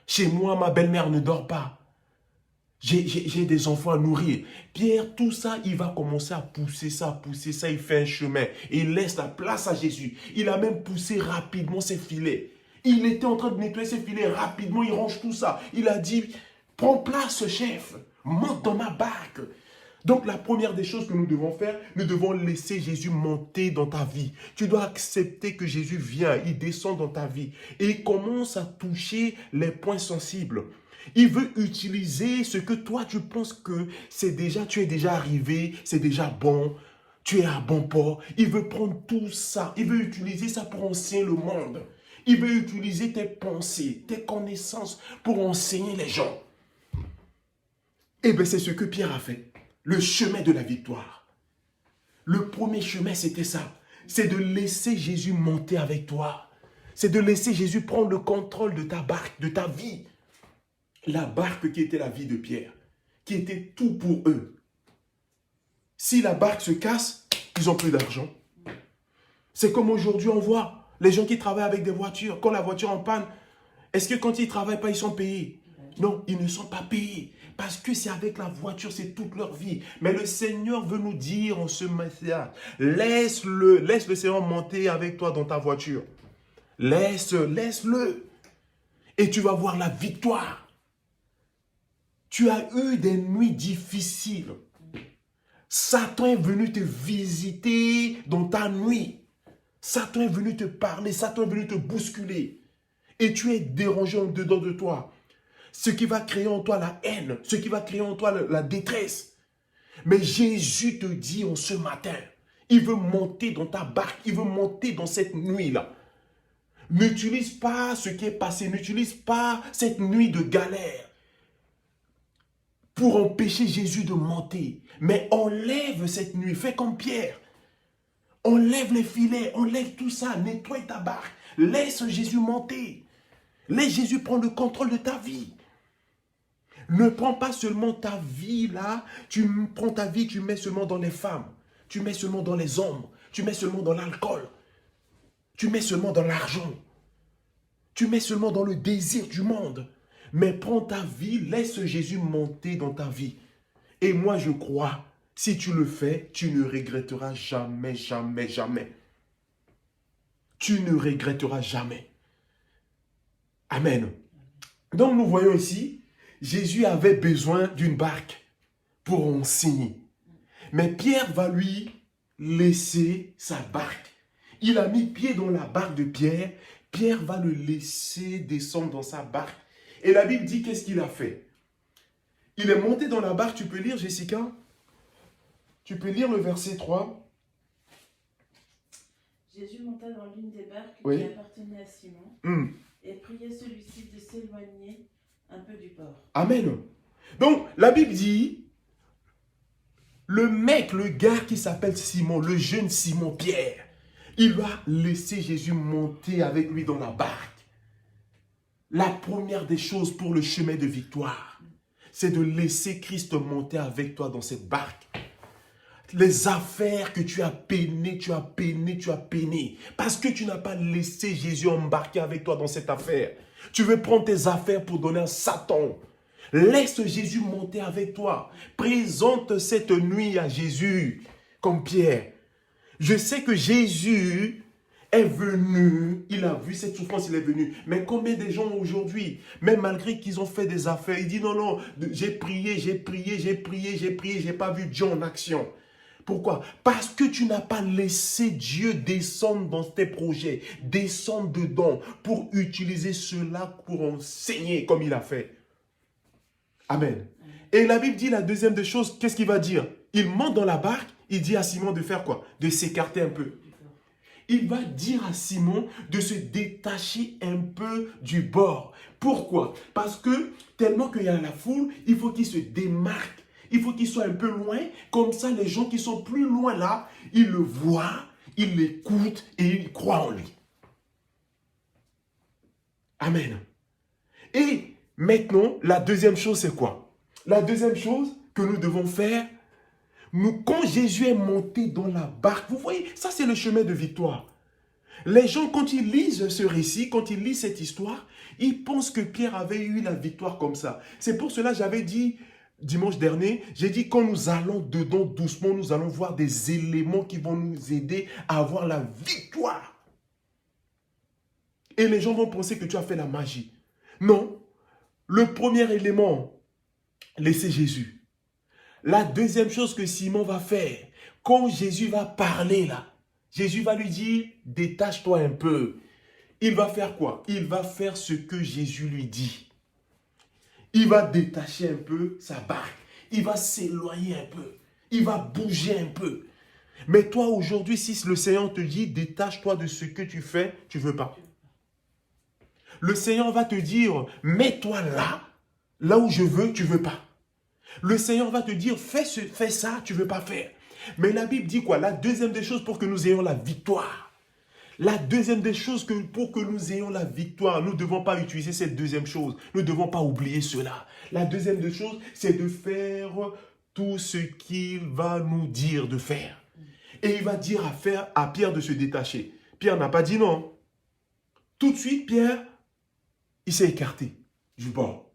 Chez moi, ma belle-mère ne dort pas. J'ai des enfants à nourrir. Pierre, tout ça, il va commencer à pousser ça, il fait un chemin. Et il laisse la place à Jésus. Il a même poussé rapidement ses filets. Il était en train de nettoyer ses filets rapidement, il range tout ça. Il a dit, prends place, chef, monte dans ma barque. Donc la première des choses que nous devons faire, nous devons laisser Jésus monter dans ta vie. Tu dois accepter que Jésus vient, il descend dans ta vie et il commence à toucher les points sensibles. Il veut utiliser ce que toi tu penses que tu es déjà arrivé, c'est déjà bon, tu es à bon port. Il veut prendre tout ça, il veut utiliser ça pour enseigner le monde. Il veut utiliser tes pensées, tes connaissances pour enseigner les gens. Et bien c'est ce que Pierre a fait. Le chemin de la victoire. Le premier chemin, c'était ça. C'est de laisser Jésus monter avec toi. C'est de laisser Jésus prendre le contrôle de ta barque, de ta vie. La barque qui était la vie de Pierre, qui était tout pour eux. Si la barque se casse, ils n'ont plus d'argent. C'est comme aujourd'hui, on voit les gens qui travaillent avec des voitures. Quand la voiture en panne, est-ce que quand ils ne travaillent pas, ils sont payés? Non, ils ne sont pas payés. Parce que c'est avec la voiture, c'est toute leur vie. Mais le Seigneur veut nous dire en ce matin, laisse le Seigneur monter avec toi dans ta voiture. Laisse-le. Et tu vas voir la victoire. Tu as eu des nuits difficiles. Satan est venu te visiter dans ta nuit. Satan est venu te parler, Satan est venu te bousculer. Et tu es dérangé en dedans de toi. Ce qui va créer en toi la haine, ce qui va créer en toi la détresse. Mais Jésus te dit en ce matin, il veut monter dans ta barque, il veut monter dans cette nuit-là. N'utilise pas ce qui est passé, n'utilise pas cette nuit de galère pour empêcher Jésus de monter. Mais enlève cette nuit, fais comme Pierre. Enlève les filets, enlève tout ça, nettoie ta barque. Laisse Jésus monter. Laisse Jésus prendre le contrôle de ta vie. Ne prends pas seulement ta vie là, tu prends ta vie, tu mets seulement dans les femmes, tu mets seulement dans les hommes, tu mets seulement dans l'alcool, tu mets seulement dans l'argent, tu mets seulement dans le désir du monde. Mais prends ta vie, laisse Jésus monter dans ta vie. Et moi je crois, si tu le fais, tu ne regretteras jamais, jamais, jamais. Tu ne regretteras jamais. Amen. Donc nous voyons ici, Jésus avait besoin d'une barque pour enseigner. Mais Pierre va lui laisser sa barque. Il a mis pied dans la barque de Pierre. Pierre va le laisser descendre dans sa barque. Et la Bible dit qu'est-ce qu'il a fait. Il est monté dans la barque. Tu peux lire, Jessica? Tu peux lire le verset 3. Jésus monta dans l'une des barques Oui. qui appartenait à Simon et priait celui-ci de s'éloigner un peu du port. Amen. Donc, la Bible dit, le gars qui s'appelle Simon, le jeune Simon Pierre, il va laisser Jésus monter avec lui dans la barque. La première des choses pour le chemin de victoire, c'est de laisser Christ monter avec toi dans cette barque. Les affaires que tu as peinées, parce que tu n'as pas laissé Jésus embarquer avec toi dans cette affaire. Tu veux prendre tes affaires pour donner à Satan. Laisse Jésus monter avec toi. Présente cette nuit à Jésus, comme Pierre. Je sais que Jésus est venu, il a vu cette souffrance, il est venu. Mais combien de gens aujourd'hui, même malgré qu'ils ont fait des affaires, ils disent non, non, j'ai prié, j'ai pas vu Dieu en action. Pourquoi? Parce que tu n'as pas laissé Dieu descendre dans tes projets, descendre dedans pour utiliser cela pour enseigner comme il a fait. Amen. Et la Bible dit la deuxième des choses, qu'est-ce qu'il va dire? Il monte dans la barque, il dit à Simon de faire quoi? De s'écarter un peu. Il va dire à Simon de se détacher un peu du bord. Pourquoi? Parce que tellement qu'il y a la foule, il faut qu'il se démarque. Il faut qu'il soit un peu loin. Comme ça, les gens qui sont plus loin là, ils le voient, ils l'écoutent et ils croient en lui. Amen. Et maintenant, la deuxième chose, c'est quoi? La deuxième chose que nous devons faire, quand Jésus est monté dans la barque, vous voyez, ça c'est le chemin de victoire. Les gens, quand ils lisent ce récit, quand ils lisent cette histoire, ils pensent que Pierre avait eu la victoire comme ça. C'est pour cela que j'avais dit, dimanche dernier, j'ai dit quand nous allons dedans doucement, nous allons voir des éléments qui vont nous aider à avoir la victoire. Et les gens vont penser que tu as fait la magie. Non. Le premier élément, laissez Jésus. La deuxième chose que Simon va faire, quand Jésus va parler là, Jésus va lui dire, détache-toi un peu. Il va faire quoi? Il va faire ce que Jésus lui dit. Il va détacher un peu sa barque. Il va s'éloigner un peu. Il va bouger un peu. Mais toi aujourd'hui, si le Seigneur te dit, détache-toi de ce que tu fais, tu ne veux pas. Le Seigneur va te dire, mets-toi là où je veux, tu ne veux pas. Le Seigneur va te dire, fais ça, tu ne veux pas faire. Mais la Bible dit quoi? La deuxième des choses pour que nous ayons la victoire. La deuxième des choses pour que nous ayons la victoire, nous ne devons pas utiliser cette deuxième chose. Nous ne devons pas oublier cela. La deuxième des choses, c'est de faire tout ce qu'il va nous dire de faire. Et il va dire à Pierre de se détacher. Pierre n'a pas dit non. Tout de suite, Pierre, il s'est écarté du bord.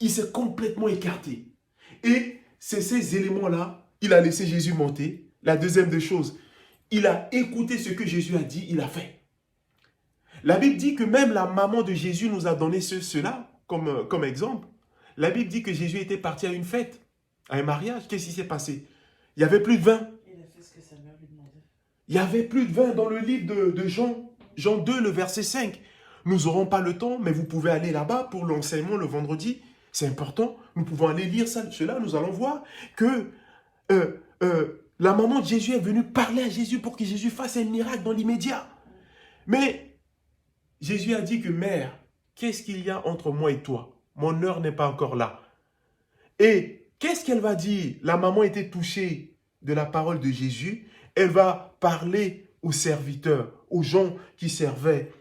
Il s'est complètement écarté. Et c'est ces éléments-là, il a laissé Jésus monter. La deuxième des choses, il a écouté ce que Jésus a dit, il a fait. La Bible dit que même la maman de Jésus nous a donné cela comme exemple. La Bible dit que Jésus était parti à une fête, à un mariage. Qu'est-ce qui s'est passé? Il n'y avait plus de vin. Il a fait ce que sa mère lui demandait. Il n'y avait plus de vin dans le livre de Jean. Jean 2, le verset 5. Nous n'aurons pas le temps, mais vous pouvez aller là-bas pour l'enseignement le vendredi. C'est important. Nous pouvons aller lire cela. Nous allons voir que la maman de Jésus est venue parler à Jésus pour que Jésus fasse un miracle dans l'immédiat. Mais Jésus a dit que, mère, qu'est-ce qu'il y a entre moi et toi? Mon heure n'est pas encore là. Et qu'est-ce qu'elle va dire? La maman était touchée de la parole de Jésus. Elle va parler aux serviteurs, aux gens qui servaient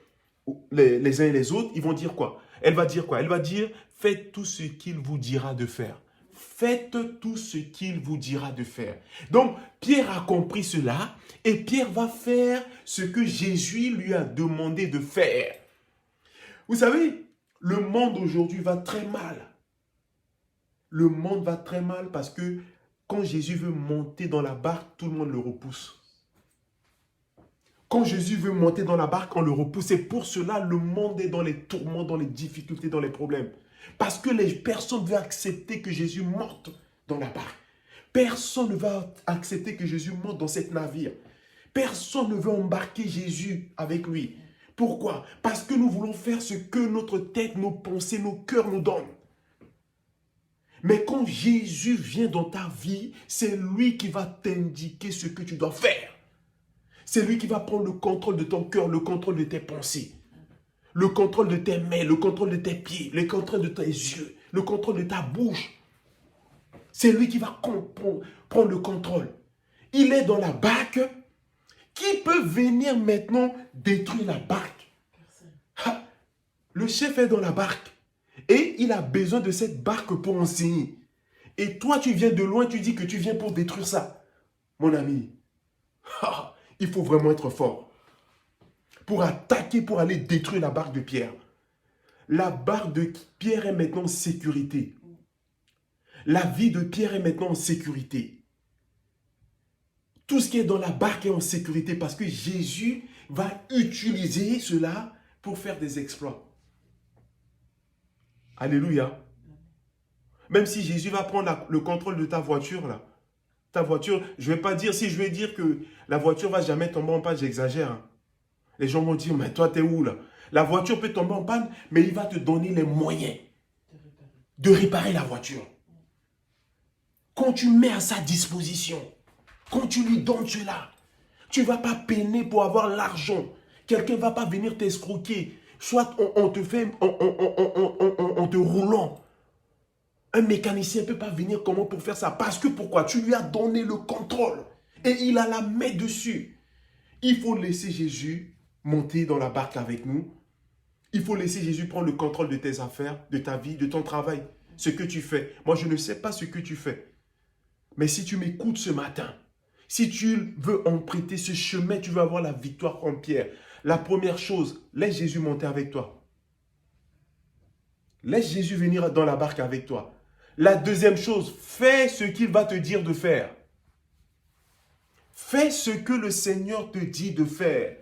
les uns et les autres. Ils vont dire quoi? Elle va dire quoi? Elle va dire, faites tout ce qu'il vous dira de faire. Faites tout ce qu'il vous dira de faire. Donc, Pierre a compris cela et Pierre va faire ce que Jésus lui a demandé de faire. Vous savez, le monde aujourd'hui va très mal. Le monde va très mal parce que quand Jésus veut monter dans la barque, tout le monde le repousse. Quand Jésus veut monter dans la barque, on le repousse. Et pour cela, le monde est dans les tourments, dans les difficultés, dans les problèmes. Parce que les personnes veulent accepter que Jésus monte dans la barque. Personne ne va accepter que Jésus monte dans cette navire. Personne ne veut embarquer Jésus avec lui. Pourquoi? Parce que nous voulons faire ce que notre tête, nos pensées, nos cœurs nous donnent. Mais quand Jésus vient dans ta vie, c'est lui qui va t'indiquer ce que tu dois faire. C'est lui qui va prendre le contrôle de ton cœur, le contrôle de tes pensées, le contrôle de tes mains, le contrôle de tes pieds, le contrôle de tes yeux, le contrôle de ta bouche. C'est lui qui va prendre le contrôle. Il est dans la barque. Qui peut venir maintenant détruire la barque? Personne. Le chef est dans la barque et il a besoin de cette barque pour enseigner. Et toi, tu viens de loin, tu dis que tu viens pour détruire ça. Mon ami, il faut vraiment être fort pour attaquer, pour aller détruire la barque de Pierre. la barque de Pierre est maintenant en sécurité. La vie de Pierre est maintenant en sécurité. Tout ce qui est dans la barque est en sécurité parce que Jésus va utiliser cela pour faire des exploits. Alléluia. Même si Jésus va prendre le contrôle de ta voiture, là. Ta voiture, je ne vais pas dire, si je vais dire que la voiture ne va jamais tomber en panne, j'exagère. Hein. Les gens vont dire, mais toi, t'es où là? La voiture peut tomber en panne, mais il va te donner les moyens de réparer la voiture. Quand tu mets à sa disposition, quand tu lui donnes cela, tu ne vas pas peiner pour avoir l'argent. Quelqu'un ne va pas venir t'escroquer. Soit on te fait, en te roulant. Un mécanicien ne peut pas venir comment pour faire ça. Parce que pourquoi? Tu lui as donné le contrôle. Et il a la main dessus. Il faut laisser Jésus monter dans la barque avec nous. Il faut laisser Jésus prendre le contrôle de tes affaires, de ta vie, de ton travail. Ce que tu fais. Moi, je ne sais pas ce que tu fais. Mais si tu m'écoutes ce matin, si tu veux emprunter ce chemin, tu veux avoir la victoire comme Pierre. La première chose, laisse Jésus monter avec toi. Laisse Jésus venir dans la barque avec toi. La deuxième chose, fais ce qu'il va te dire de faire. Fais ce que le Seigneur te dit de faire.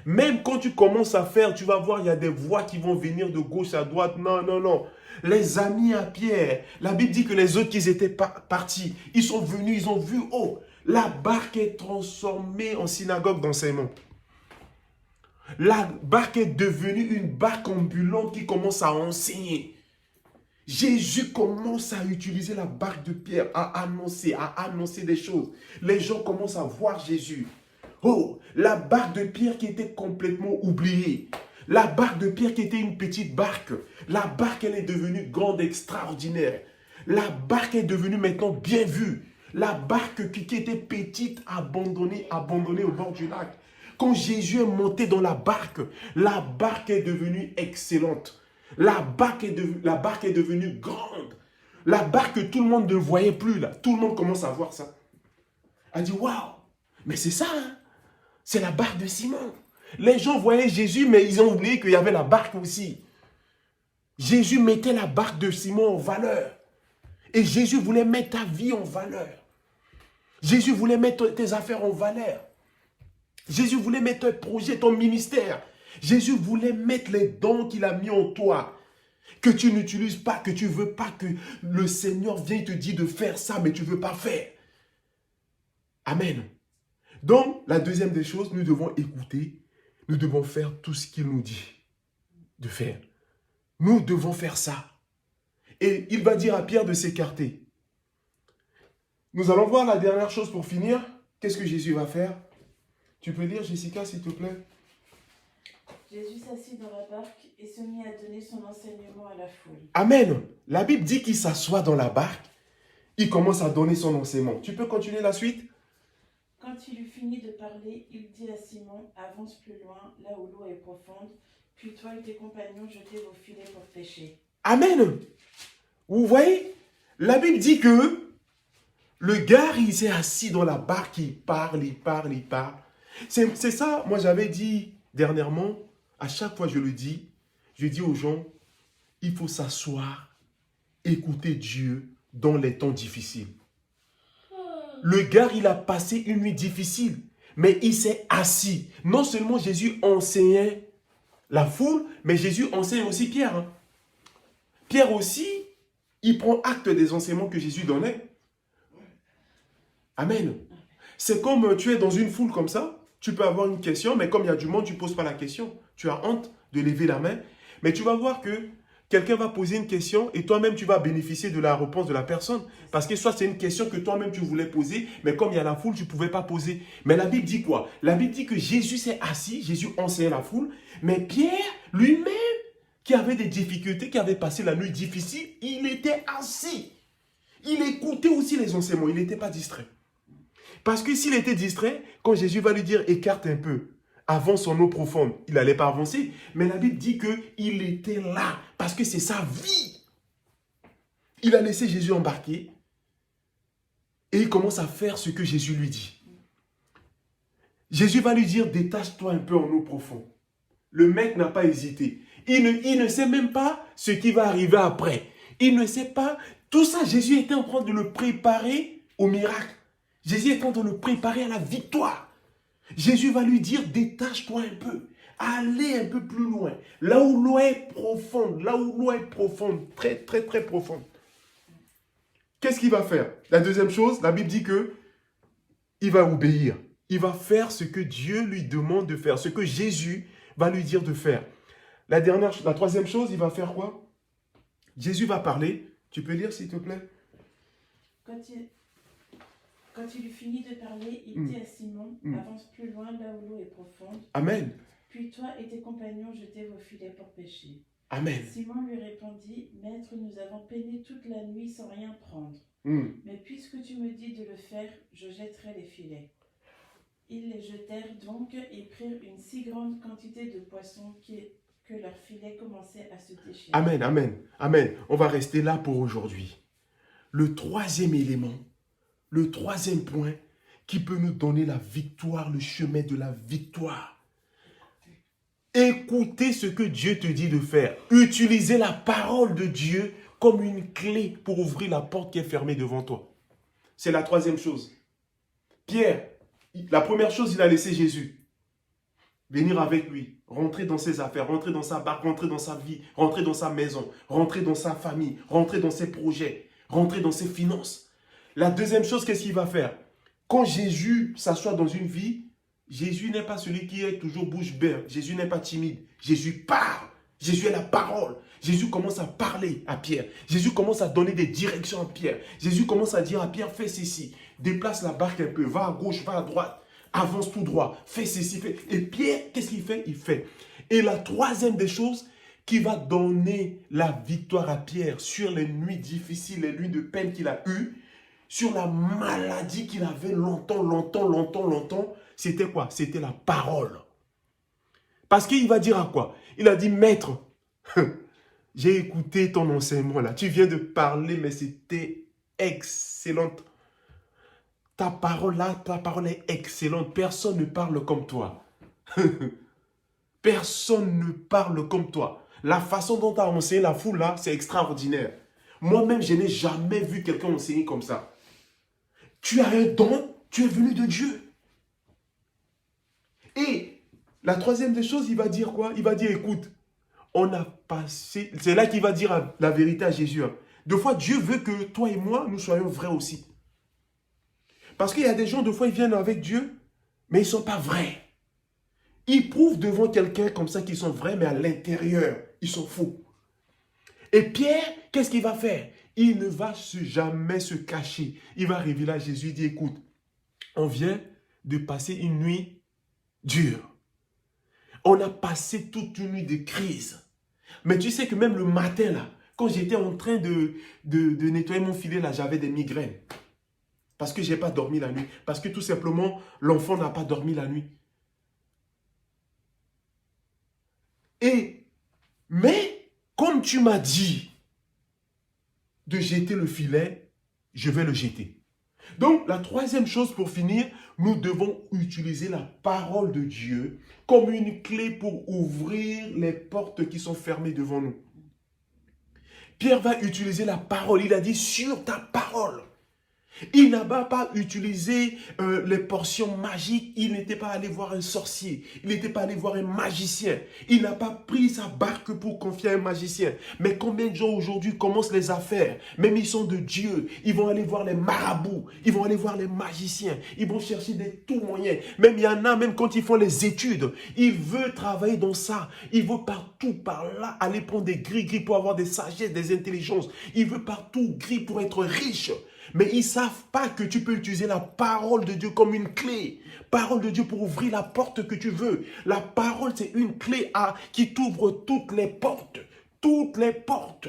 Même quand tu commences à faire, tu vas voir, il y a des voix qui vont venir de gauche à droite. Non, non, non. Les amis à Pierre, la Bible dit que les autres qui étaient partis, ils sont venus, ils ont vu, oh, la barque est transformée en synagogue d'enseignement. La barque est devenue une barque ambulante qui commence à enseigner. Jésus commence à utiliser la barque de Pierre, à annoncer des choses. Les gens commencent à voir Jésus. Oh, la barque de Pierre qui était complètement oubliée. La barque de Pierre qui était une petite barque. La barque, elle est devenue grande, extraordinaire. La barque est devenue maintenant bien vue. La barque qui était petite, abandonnée au bord du lac. Quand Jésus est monté dans la barque est devenue excellente. La barque est devenue grande. La barque que tout le monde ne voyait plus là. Tout le monde commence à voir ça. Elle dit, waouh, mais c'est ça, hein? C'est la barque de Simon. Les gens voyaient Jésus, mais ils ont oublié qu'il y avait la barque aussi. Jésus mettait la barque de Simon en valeur. Et Jésus voulait mettre ta vie en valeur. Jésus voulait mettre tes affaires en valeur. Jésus voulait mettre ton projet, ton ministère. Jésus voulait mettre les dons qu'il a mis en toi. Que tu n'utilises pas, que tu ne veux pas que le Seigneur vienne te dire de faire ça, mais tu ne veux pas faire. Amen. Donc, la deuxième des choses, nous devons écouter. Nous devons faire tout ce qu'il nous dit de faire. Nous devons faire ça. Et il va dire à Pierre de s'écarter. Nous allons voir la dernière chose pour finir. Qu'est-ce que Jésus va faire? Tu peux lire, Jessica, s'il te plaît? Jésus s'assit dans la barque et se mit à donner son enseignement à la foule. Amen. La Bible dit qu'il s'assoit dans la barque. Il commence à donner son enseignement. Tu peux continuer la suite? Quand il eut fini de parler, il dit à Simon, avance plus loin, là où l'eau est profonde, puis toi et tes compagnons jetez vos filets pour pêcher. Amen. Vous voyez, la Bible dit que le gars, il s'est assis dans la barque, il parle. C'est ça, moi j'avais dit dernièrement, à chaque fois je dis aux gens, il faut s'asseoir, écouter Dieu dans les temps difficiles. Le gars, il a passé une nuit difficile, mais il s'est assis. Non seulement Jésus enseignait la foule, mais Jésus enseigne aussi Pierre. Hein. Pierre aussi, il prend acte des enseignements que Jésus donnait. Amen. C'est comme tu es dans une foule comme ça, tu peux avoir une question, mais comme il y a du monde, tu ne poses pas la question. Tu as honte de lever la main, mais tu vas voir que quelqu'un va poser une question et toi-même, tu vas bénéficier de la réponse de la personne. Parce que soit c'est une question que toi-même, tu voulais poser, mais comme il y a la foule, tu ne pouvais pas poser. Mais la Bible dit quoi? La Bible dit que Jésus s'est assis, Jésus enseignait la foule, mais Pierre, lui-même, qui avait des difficultés, qui avait passé la nuit difficile, il était assis. Il écoutait aussi les enseignements, il n'était pas distrait. Parce que s'il était distrait, quand Jésus va lui dire, écarte un peu, avance en eau profonde, il n'allait pas avancer. Mais la Bible dit qu'il était là, parce que c'est sa vie. Il a laissé Jésus embarquer et il commence à faire ce que Jésus lui dit. Jésus va lui dire, détache-toi un peu en eau profonde. Le mec n'a pas hésité. Il ne sait même pas ce qui va arriver après. Il ne sait pas. Tout ça, Jésus était en train de le préparer au miracle. Jésus est en train de le préparer à la victoire. Jésus va lui dire, détache-toi un peu. Allez un peu plus loin. Là où l'eau est profonde. Là où l'eau est profonde. Très, très, très profonde. Qu'est-ce qu'il va faire? La deuxième chose, la Bible dit que il va obéir. Il va faire ce que Dieu lui demande de faire. Ce que Jésus va lui dire de faire. La troisième chose, il va faire quoi? Jésus va parler. Tu peux lire, s'il te plaît? Quand il eut fini de parler, il dit à Simon, avance plus loin là où l'eau est profonde. Amen. Puis toi et tes compagnons, jetez vos filets pour pêcher. Amen. Simon lui répondit, Maître, nous avons peiné toute la nuit sans rien prendre. Mais puisque tu me dis de le faire, je jetterai les filets. Ils les jetèrent donc et prirent une si grande quantité de poissons que leurs filets commençaient à se déchirer. Amen, amen, amen. On va rester là pour aujourd'hui. Le troisième élément, le troisième point qui peut nous donner la victoire, le chemin de la victoire. Écoutez ce que Dieu te dit de faire. Utilisez la parole de Dieu comme une clé pour ouvrir la porte qui est fermée devant toi. C'est la troisième chose. Pierre, la première chose, il a laissé Jésus venir avec lui, rentrer dans ses affaires, rentrer dans sa barque, rentrer dans sa vie, rentrer dans sa maison, rentrer dans sa famille, rentrer dans ses projets, rentrer dans ses finances. La deuxième chose, qu'est-ce qu'il va faire? Quand Jésus s'assoit dans une vie, Jésus n'est pas celui qui est toujours bouche bée. Jésus n'est pas timide. Jésus parle. Jésus est la parole. Jésus commence à parler à Pierre. Jésus commence à donner des directions à Pierre. Jésus commence à dire à Pierre, fais ceci. Déplace la barque un peu. Va à gauche, va à droite. Avance tout droit. Fais ceci, fais. Et Pierre, qu'est-ce qu'il fait? Il fait. Et la troisième des choses qui va donner la victoire à Pierre sur les nuits difficiles, les nuits de peine qu'il a eues, sur la maladie qu'il avait longtemps, c'était quoi? C'était la parole. Parce qu'il va dire à quoi? Il a dit, Maître, j'ai écouté ton enseignement là. Tu viens de parler, mais c'était excellente. Ta parole là, ta parole est excellente. Personne ne parle comme toi. Personne ne parle comme toi. La façon dont tu as enseigné la foule là, c'est extraordinaire. Moi-même, je n'ai jamais vu quelqu'un enseigner comme ça. Tu as un don, tu es venu de Dieu. Et la troisième des choses, il va dire quoi? Il va dire, écoute, on a passé... C'est là qu'il va dire la vérité à Jésus. Deux fois, Dieu veut que toi et moi, nous soyons vrais aussi. Parce qu'il y a des gens, deux fois, ils viennent avec Dieu, mais ils ne sont pas vrais. Ils prouvent devant quelqu'un comme ça qu'ils sont vrais, mais à l'intérieur, ils sont faux. Et Pierre, qu'est-ce qu'il va faire? Il ne va jamais se cacher. Il va révéler à Jésus, il dit, écoute, on vient de passer une nuit dure. On a passé toute une nuit de crise. Mais tu sais que même le matin, là, quand j'étais en train de nettoyer mon filet, là, j'avais des migraines. Parce que je n'ai pas dormi la nuit. Parce que tout simplement, l'enfant n'a pas dormi la nuit. Mais, comme tu m'as dit de jeter le filet, je vais le jeter. Donc, la troisième chose pour finir, nous devons utiliser la parole de Dieu comme une clé pour ouvrir les portes qui sont fermées devant nous. Pierre va utiliser la parole. Il a dit sur ta parole. Il n'a pas utilisé les portions magiques. Il n'était pas allé voir un sorcier. Il n'était pas allé voir un magicien. Il n'a pas pris sa barque pour confier à un magicien. Mais combien de gens aujourd'hui commencent les affaires? Même ils sont de Dieu. Ils vont aller voir les marabouts. Ils vont aller voir les magiciens. Ils vont chercher des tout moyens. Même il y en a, même quand ils font les études, ils veulent travailler dans ça. Ils veulent partout par là aller prendre des gris-gris pour avoir des sagesses, des intelligences. Ils veulent partout gris pour être riches. Mais ils ne savent pas que tu peux utiliser la parole de Dieu comme une clé. Parole de Dieu pour ouvrir la porte que tu veux. La parole, c'est une clé qui t'ouvre toutes les portes. Toutes les portes.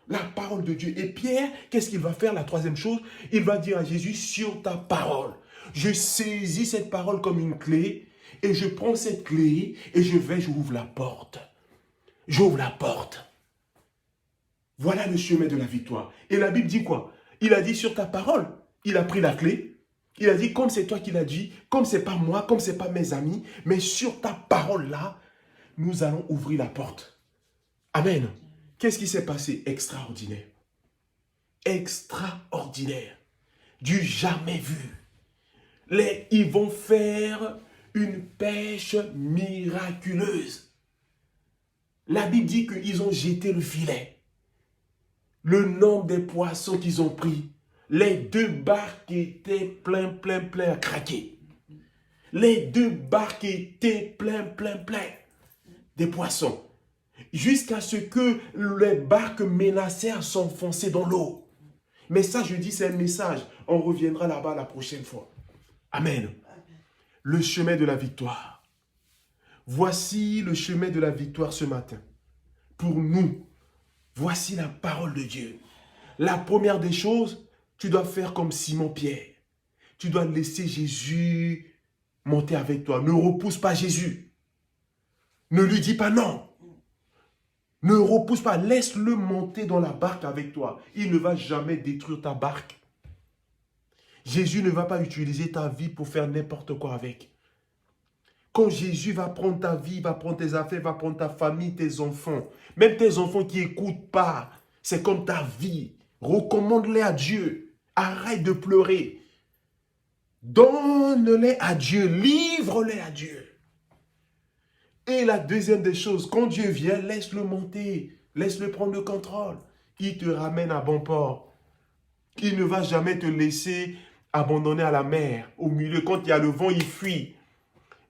La parole de Dieu. Et Pierre, qu'est-ce qu'il va faire? La troisième chose, il va dire à Jésus, sur ta parole. Je saisis cette parole comme une clé et je prends cette clé et j'ouvre la porte. J'ouvre la porte. Voilà le chemin de la victoire. Et la Bible dit quoi? Il a dit sur ta parole. Il a pris la clé. Il a dit comme c'est toi qui l'as dit, comme c'est pas moi, comme c'est pas mes amis, mais sur ta parole là, nous allons ouvrir la porte. Amen. Qu'est-ce qui s'est passé? Extraordinaire. Extraordinaire. Du jamais vu. Ils vont faire une pêche miraculeuse. La Bible dit qu'ils ont jeté le filet. Le nombre des poissons qu'ils ont pris, les 2 barques étaient plein à craquer. Les 2 barques étaient plein des poissons. Jusqu'à ce que les barques menacèrent à s'enfoncer dans l'eau. Mais ça, je dis, c'est un message. On reviendra là-bas la prochaine fois. Amen. Le chemin de la victoire. Voici le chemin de la victoire ce matin. Pour nous, voici la parole de Dieu. La première des choses, tu dois faire comme Simon-Pierre. Tu dois laisser Jésus monter avec toi. Ne repousse pas Jésus. Ne lui dis pas non. Ne repousse pas. Laisse-le monter dans la barque avec toi. Il ne va jamais détruire ta barque. Jésus ne va pas utiliser ta vie pour faire n'importe quoi avec. Quand Jésus va prendre ta vie, va prendre tes affaires, va prendre ta famille, tes enfants, même tes enfants qui n'écoutent pas, c'est comme ta vie. Recommande-les à Dieu. Arrête de pleurer. Donne-les à Dieu. Livre-les à Dieu. Et la deuxième des choses, quand Dieu vient, laisse-le monter. Laisse-le prendre le contrôle. Il te ramène à bon port. Il ne va jamais te laisser abandonner à la mer. Au milieu, quand il y a le vent, il fuit.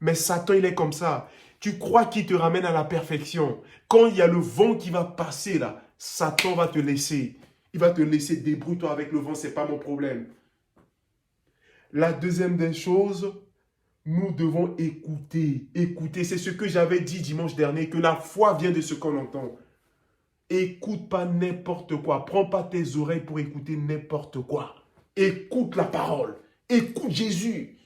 Mais Satan, il est comme ça. Tu crois qu'il te ramène à la perfection. Quand il y a le vent qui va passer là, Satan va te laisser. Il va te laisser, débrouille-toi avec le vent, ce n'est pas mon problème. La deuxième des choses, nous devons écouter. Écouter, c'est ce que j'avais dit dimanche dernier, que la foi vient de ce qu'on entend. Écoute pas n'importe quoi. Prends pas tes oreilles pour écouter n'importe quoi. Écoute la parole. Écoute Jésus.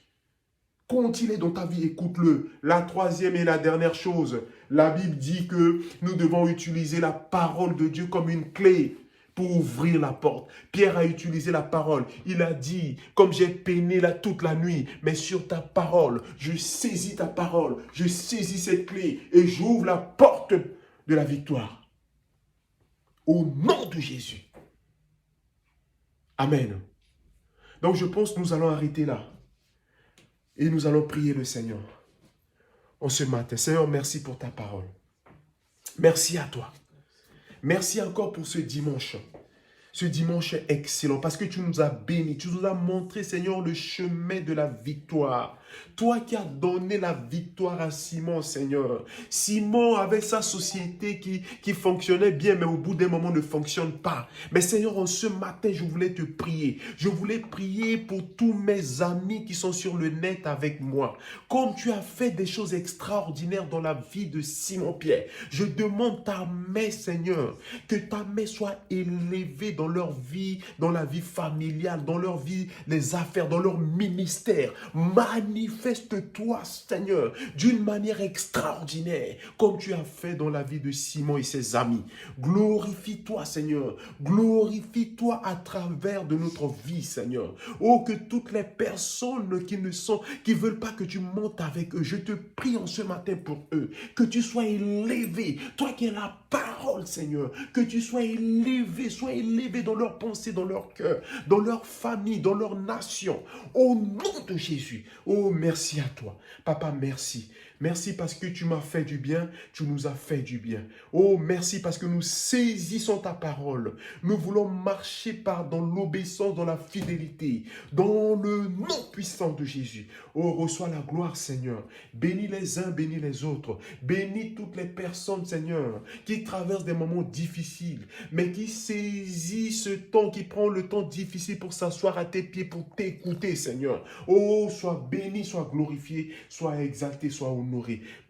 Quand il est dans ta vie, écoute-le. La troisième et la dernière chose, la Bible dit que nous devons utiliser la parole de Dieu comme une clé pour ouvrir la porte. Pierre a utilisé la parole. Il a dit, comme j'ai peiné là toute la nuit, mais sur ta parole, je saisis ta parole, je saisis cette clé et j'ouvre la porte de la victoire. Au nom de Jésus. Amen. Donc je pense que nous allons arrêter là. Et nous allons prier le Seigneur en ce matin. Seigneur, merci pour ta parole. Merci à toi. Merci encore pour ce dimanche. Ce dimanche est excellent parce que tu nous as bénis. Tu nous as montré, Seigneur, le chemin de la victoire. Toi qui as donné la victoire à Simon, Seigneur. Simon avait sa société qui fonctionnait bien, mais au bout d'un moment ne fonctionne pas. Mais Seigneur, en ce matin, je voulais te prier. Je voulais prier pour tous mes amis qui sont sur le net avec moi. Comme tu as fait des choses extraordinaires dans la vie de Simon-Pierre, je demande ta main, Seigneur, que ta main soit élevée dans leur vie, dans la vie familiale, dans leur vie, les affaires, dans leur ministère. Manifeste-toi, Seigneur, d'une manière extraordinaire, comme tu as fait dans la vie de Simon et ses amis. Glorifie-toi, Seigneur. Glorifie-toi à travers de notre vie, Seigneur. Oh, que toutes les personnes qui veulent pas que tu montes avec eux, je te prie en ce matin pour eux, que tu sois élevé, toi qui es la parole, Seigneur, que tu sois élevé dans leurs pensées, dans leur cœur, dans leur famille, dans leur nation. Au nom de Jésus. Oh, merci à toi. Papa, merci. Merci parce que tu m'as fait du bien, tu nous as fait du bien. Oh, merci parce que nous saisissons ta parole. Nous voulons marcher dans l'obéissance, dans la fidélité, dans le nom puissant de Jésus. Oh, reçois la gloire, Seigneur. Bénis les uns, bénis les autres. Bénis toutes les personnes, Seigneur, qui traversent des moments difficiles, mais qui saisissent ce temps, qui prend le temps difficile pour s'asseoir à tes pieds, pour t'écouter, Seigneur. Oh, sois béni, sois glorifié, sois exalté, sois honoré.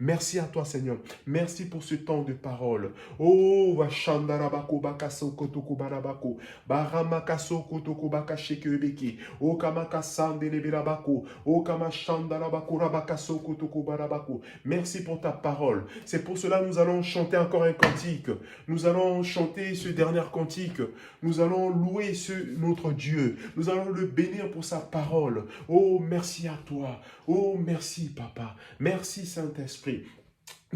Merci à toi, Seigneur. Merci pour ce temps de parole. Oh, Vashandarabako Bakaso Kotoko Barabako, Baramakaso Kotoko Bakashekebeki, O Kamakasandeleberabako, O Kamashandarabako Rabakaso Kotoko Barabako. Merci pour ta parole. C'est pour cela que nous allons chanter encore un cantique. Nous allons chanter ce dernier cantique. Nous allons louer notre Dieu. Nous allons le bénir pour sa parole. Oh, merci à toi. Oh, merci, Papa. Merci, Saint-Esprit.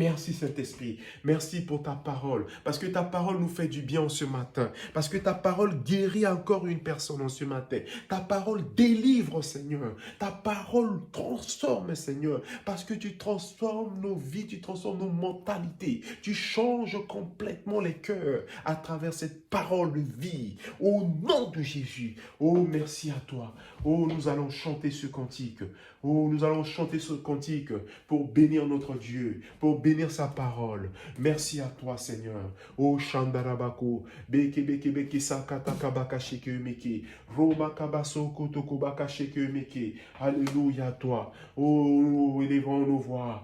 Merci Saint-Esprit, merci pour ta parole, parce que ta parole nous fait du bien en ce matin, parce que ta parole guérit encore une personne en ce matin, ta parole délivre Seigneur, ta parole transforme Seigneur, parce que tu transformes nos vies, tu transformes nos mentalités, tu changes complètement les cœurs à travers cette parole de vie, au nom de Jésus. Oh merci à toi, oh nous allons chanter ce cantique, oh nous allons chanter ce cantique pour bénir notre Dieu, pour bénir sa parole. Merci à toi, Seigneur. Oh, Shandarabako, Beke Beke Beke Sakata Kabaka Sheke Meke, Roma Kabaso Kotoko Baka Sheke Meke. Alléluia à toi. Oh, élevons nos voix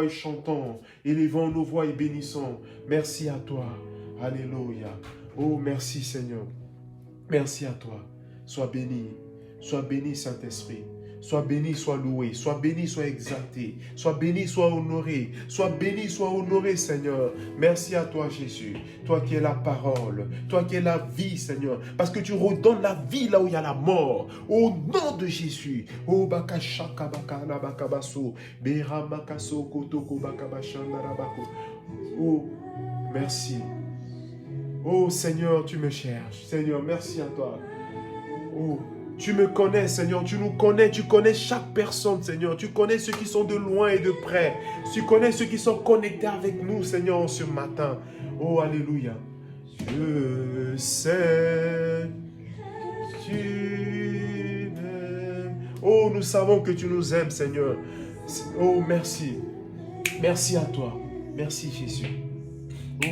et chantons, élevons nos voix et bénissons. Merci à toi. Alléluia. Oh, merci, Seigneur. Merci à toi. Sois béni, Saint-Esprit. Sois béni, sois loué, sois béni, sois exalté, sois béni, sois honoré, sois béni, sois honoré, Seigneur. Merci à toi, Jésus, toi qui es la parole, toi qui es la vie, Seigneur, parce que tu redonnes la vie là où il y a la mort, au nom de Jésus. Oh, bakashaka bakana bakabaso, beramakaso kotoko bakabashandarabako. Oh, merci. Oh, Seigneur, tu me cherches. Seigneur, merci à toi. Oh, tu me connais, Seigneur, tu nous connais, tu connais chaque personne, Seigneur. Tu connais ceux qui sont de loin et de près. Tu connais ceux qui sont connectés avec nous, Seigneur, ce matin. Oh, alléluia. Je sais, tu m'aimes. Oh, nous savons que tu nous aimes, Seigneur. Oh, merci. Merci à toi. Merci, Jésus.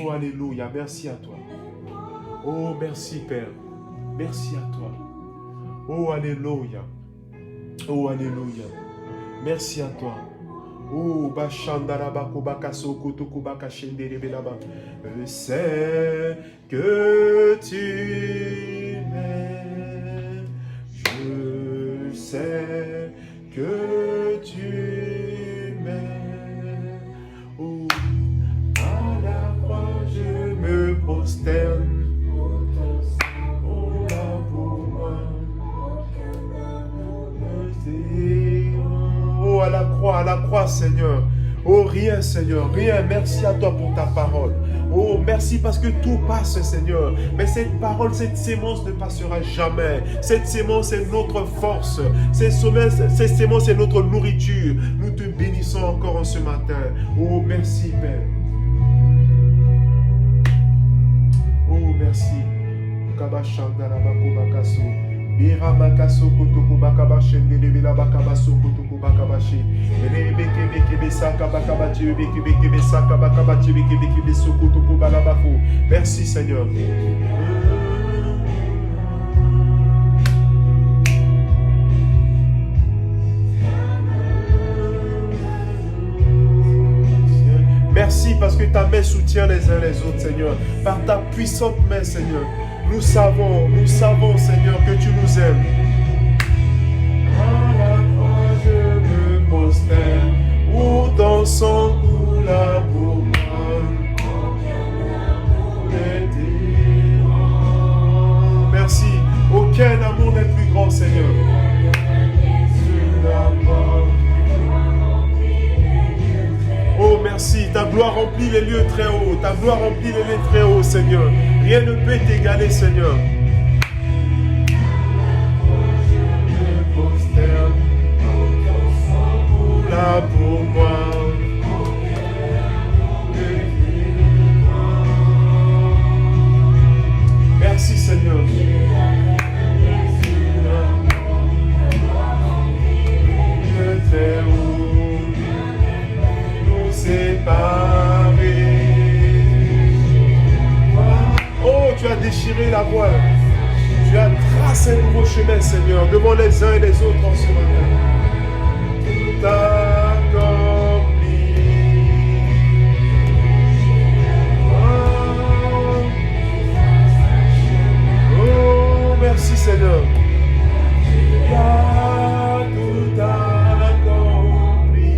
Oh, alléluia. Merci à toi. Oh, merci, Père. Merci à toi. Oh, alléluia. Oh, alléluia. Merci à toi. Oh, Bashandarabako Bakaso Kotoko Bakashenderebelaba. Je sais que tu m'aimes. Je sais que tu m'aimes. Oh, à la croix je me prosterne. Oh, à la croix, Seigneur. Oh, rien, Seigneur, rien. Merci à toi pour ta parole. Oh, merci parce que tout passe, Seigneur. Mais cette parole, cette sémence ne passera jamais. Cette sémence est notre force. Cette sémence est notre nourriture. Nous te bénissons encore en ce matin. Oh, merci, Père. Oh, merci. Biramakaso kotoko bakabashende lebela bakabaso kotoko bakabashi rebeke beke besaka bakabachi beke beke besaka bakabachi beke beke beso kotoko balabako. Merci Seigneur. Merci parce que ta main soutient les uns les autres, Seigneur. Par ta puissante main, Seigneur. Nous savons, Seigneur, que tu nous aimes. À la croix, je me prosterne, où dans son cou la pour moi. Merci. Aucun amour n'est plus grand, Seigneur. Oh, merci. Ta gloire remplit les lieux très hauts. Ta gloire remplit les lieux très hauts, Seigneur. Rien ne peut t'égaler, Seigneur. Là pour moi. Merci, Seigneur. Oh, tu as déchiré la voile. Tu as tracé un nouveau chemin, Seigneur, devant les uns et les autres en ce matin. Tout accompli. Oh, merci, Seigneur. Tu as tout accompli.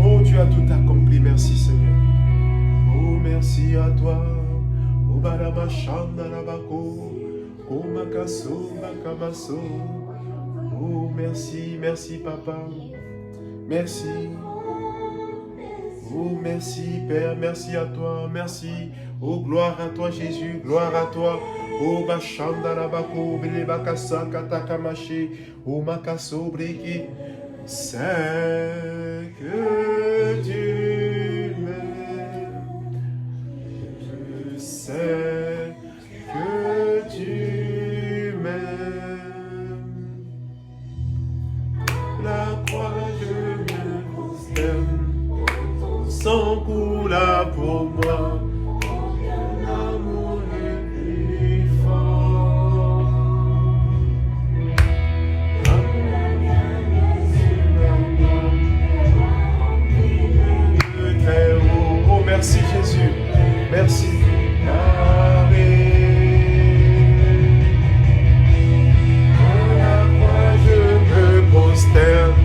Oh, tu as tout accompli. Merci, Seigneur. Oh, merci à toi. Oh, balabashanda labako. Oh, makaso, makamaso. Oh, merci, merci, papa. Merci. Oh, merci Père, merci à toi, merci. Oh, gloire à toi Jésus, gloire à toi. Oh, Bachanda Labako, Belebakasa, Katakamashi, oh, Makaso, Breki. C'est que tu m'aimes. Je sais que tu m'aimes. La croix, je me prosterne. Sang coula pour moi, l'amour le plus fort. Très haut. Oh, merci Jésus, merci. Pour la croix, je me prosterne.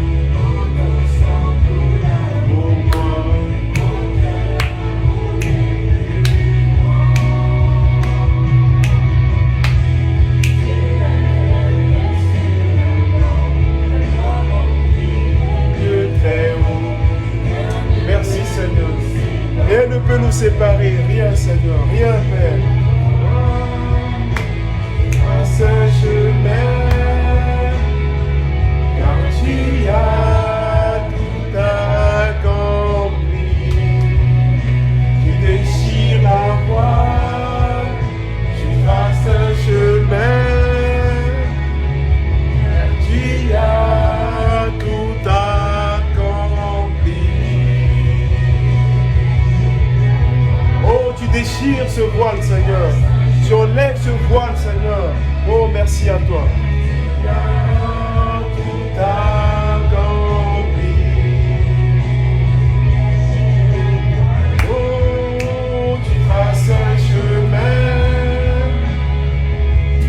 Rien ne peut nous séparer, rien Seigneur, rien Père. À ce chemin, car tu as tout accompli. Tu déchires la voie, tu traces un chemin, car tu as tout accompli. Oh, tu déchires ce voile, Seigneur. Tu enlèves ce voile, Seigneur. Oh, merci à toi. Tu as tout accompli. Oh, tu traces un chemin,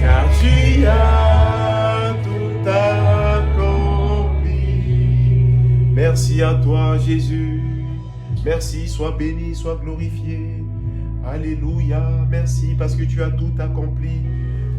car tu as tout accompli. Merci à toi, Jésus. Merci, sois béni, sois glorifié. Alléluia, merci parce que tu as tout accompli.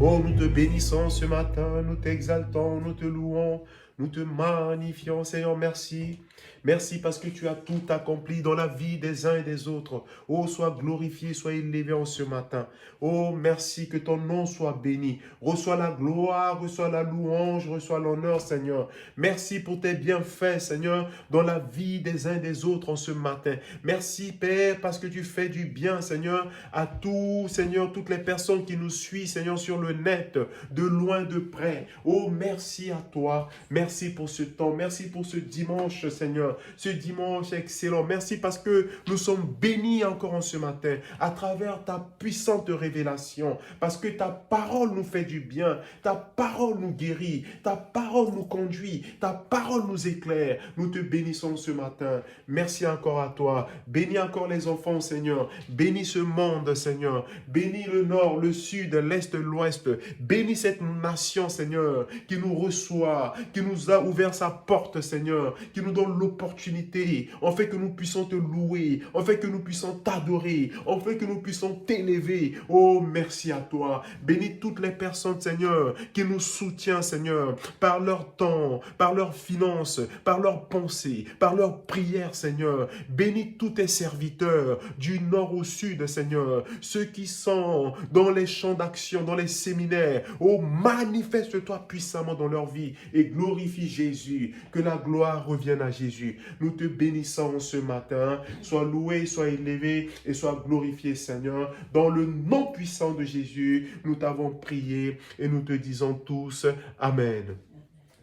Oh, nous te bénissons ce matin, nous t'exaltons, nous te louons, nous te magnifions, Seigneur, merci. Merci parce que tu as tout accompli dans la vie des uns et des autres. Oh, sois glorifié, sois élevé en ce matin. Oh, merci que ton nom soit béni. Reçois la gloire, reçois la louange, reçois l'honneur, Seigneur. Merci pour tes bienfaits, Seigneur, dans la vie des uns et des autres en ce matin. Merci, Père, parce que tu fais du bien, Seigneur, à tous, Seigneur, toutes les personnes qui nous suivent, Seigneur, sur le net, de loin, de près. Oh, merci à toi. Merci pour ce temps. Merci pour ce dimanche, Seigneur. Ce dimanche excellent. Merci parce que nous sommes bénis encore en ce matin à travers ta puissante révélation. Parce que ta parole nous fait du bien. Ta parole nous guérit. Ta parole nous conduit. Ta parole nous éclaire. Nous te bénissons ce matin. Merci encore à toi. Bénis encore les enfants, Seigneur. Bénis ce monde, Seigneur. Bénis le nord, le sud, l'est, l'ouest. Bénis cette nation, Seigneur, qui nous reçoit, qui nous a ouvert sa porte, Seigneur, qui nous donne l'opportunité, en fait que nous puissions te louer, en fait que nous puissions t'adorer, en fait que nous puissions t'élever. Oh, merci à toi. Bénis toutes les personnes, Seigneur, qui nous soutiennent, Seigneur, par leur temps, par leurs finances, par leurs pensées, par leurs prières, Seigneur. Bénis tous tes serviteurs, du nord au sud, Seigneur, ceux qui sont dans les champs d'action, dans les séminaires. Oh, manifeste-toi puissamment dans leur vie et glorifie Jésus. Que la gloire revienne à Jésus. Nous te bénissons ce matin. Sois loué, sois élevé et sois glorifié, Seigneur. Dans le nom puissant de Jésus, nous t'avons prié et nous te disons tous Amen.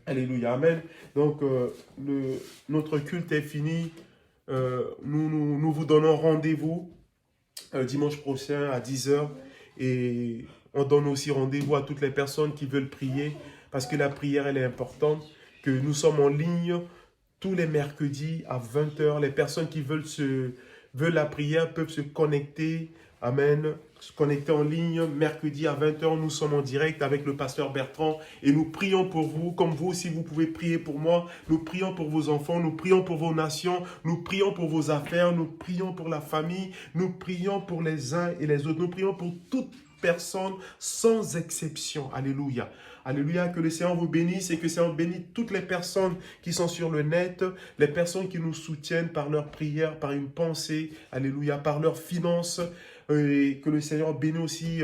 Alléluia, Amen. Donc, notre culte est fini. Nous vous donnons rendez-vous dimanche prochain à 10h. Et on donne aussi rendez-vous à toutes les personnes qui veulent prier parce que la prière, elle est importante. Que nous sommes en ligne tous les mercredis à 20h. Les personnes qui veulent la prière peuvent se connecter. Amen. Se connecter en ligne mercredi à 20h. Nous sommes en direct avec le pasteur Bertrand et nous prions pour vous. Comme vous aussi, vous pouvez prier pour moi. Nous prions pour vos enfants. Nous prions pour vos nations. Nous prions pour vos affaires. Nous prions pour la famille. Nous prions pour les uns et les autres. Nous prions pour toute personne sans exception. Alléluia. Alléluia, que le Seigneur vous bénisse et que le Seigneur bénisse toutes les personnes qui sont sur le net, les personnes qui nous soutiennent par leur prière, par une pensée, alléluia, par leurs finances, et que le Seigneur bénisse aussi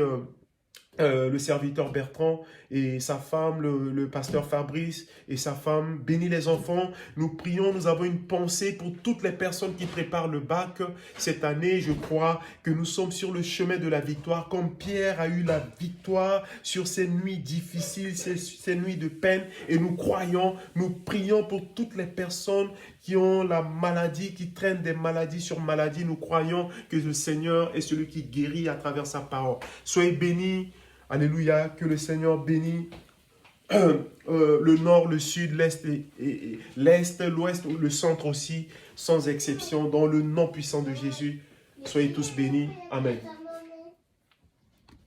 le serviteur Bertrand et sa femme, le pasteur Fabrice et sa femme, bénis les enfants. Nous prions, nous avons une pensée pour toutes les personnes qui préparent le bac. Cette année, je crois que nous sommes sur le chemin de la victoire, comme Pierre a eu la victoire sur ces nuits difficiles, ces nuits de peine. Et nous croyons, nous prions pour toutes les personnes qui ont la maladie, qui traînent des maladies sur maladies. Nous croyons que le Seigneur est celui qui guérit à travers sa parole. Soyez bénis. Alléluia, que le Seigneur bénisse le nord, le sud, l'est, l'ouest, le centre aussi, sans exception, dans le nom puissant de Jésus. Soyez tous bénis. Amen.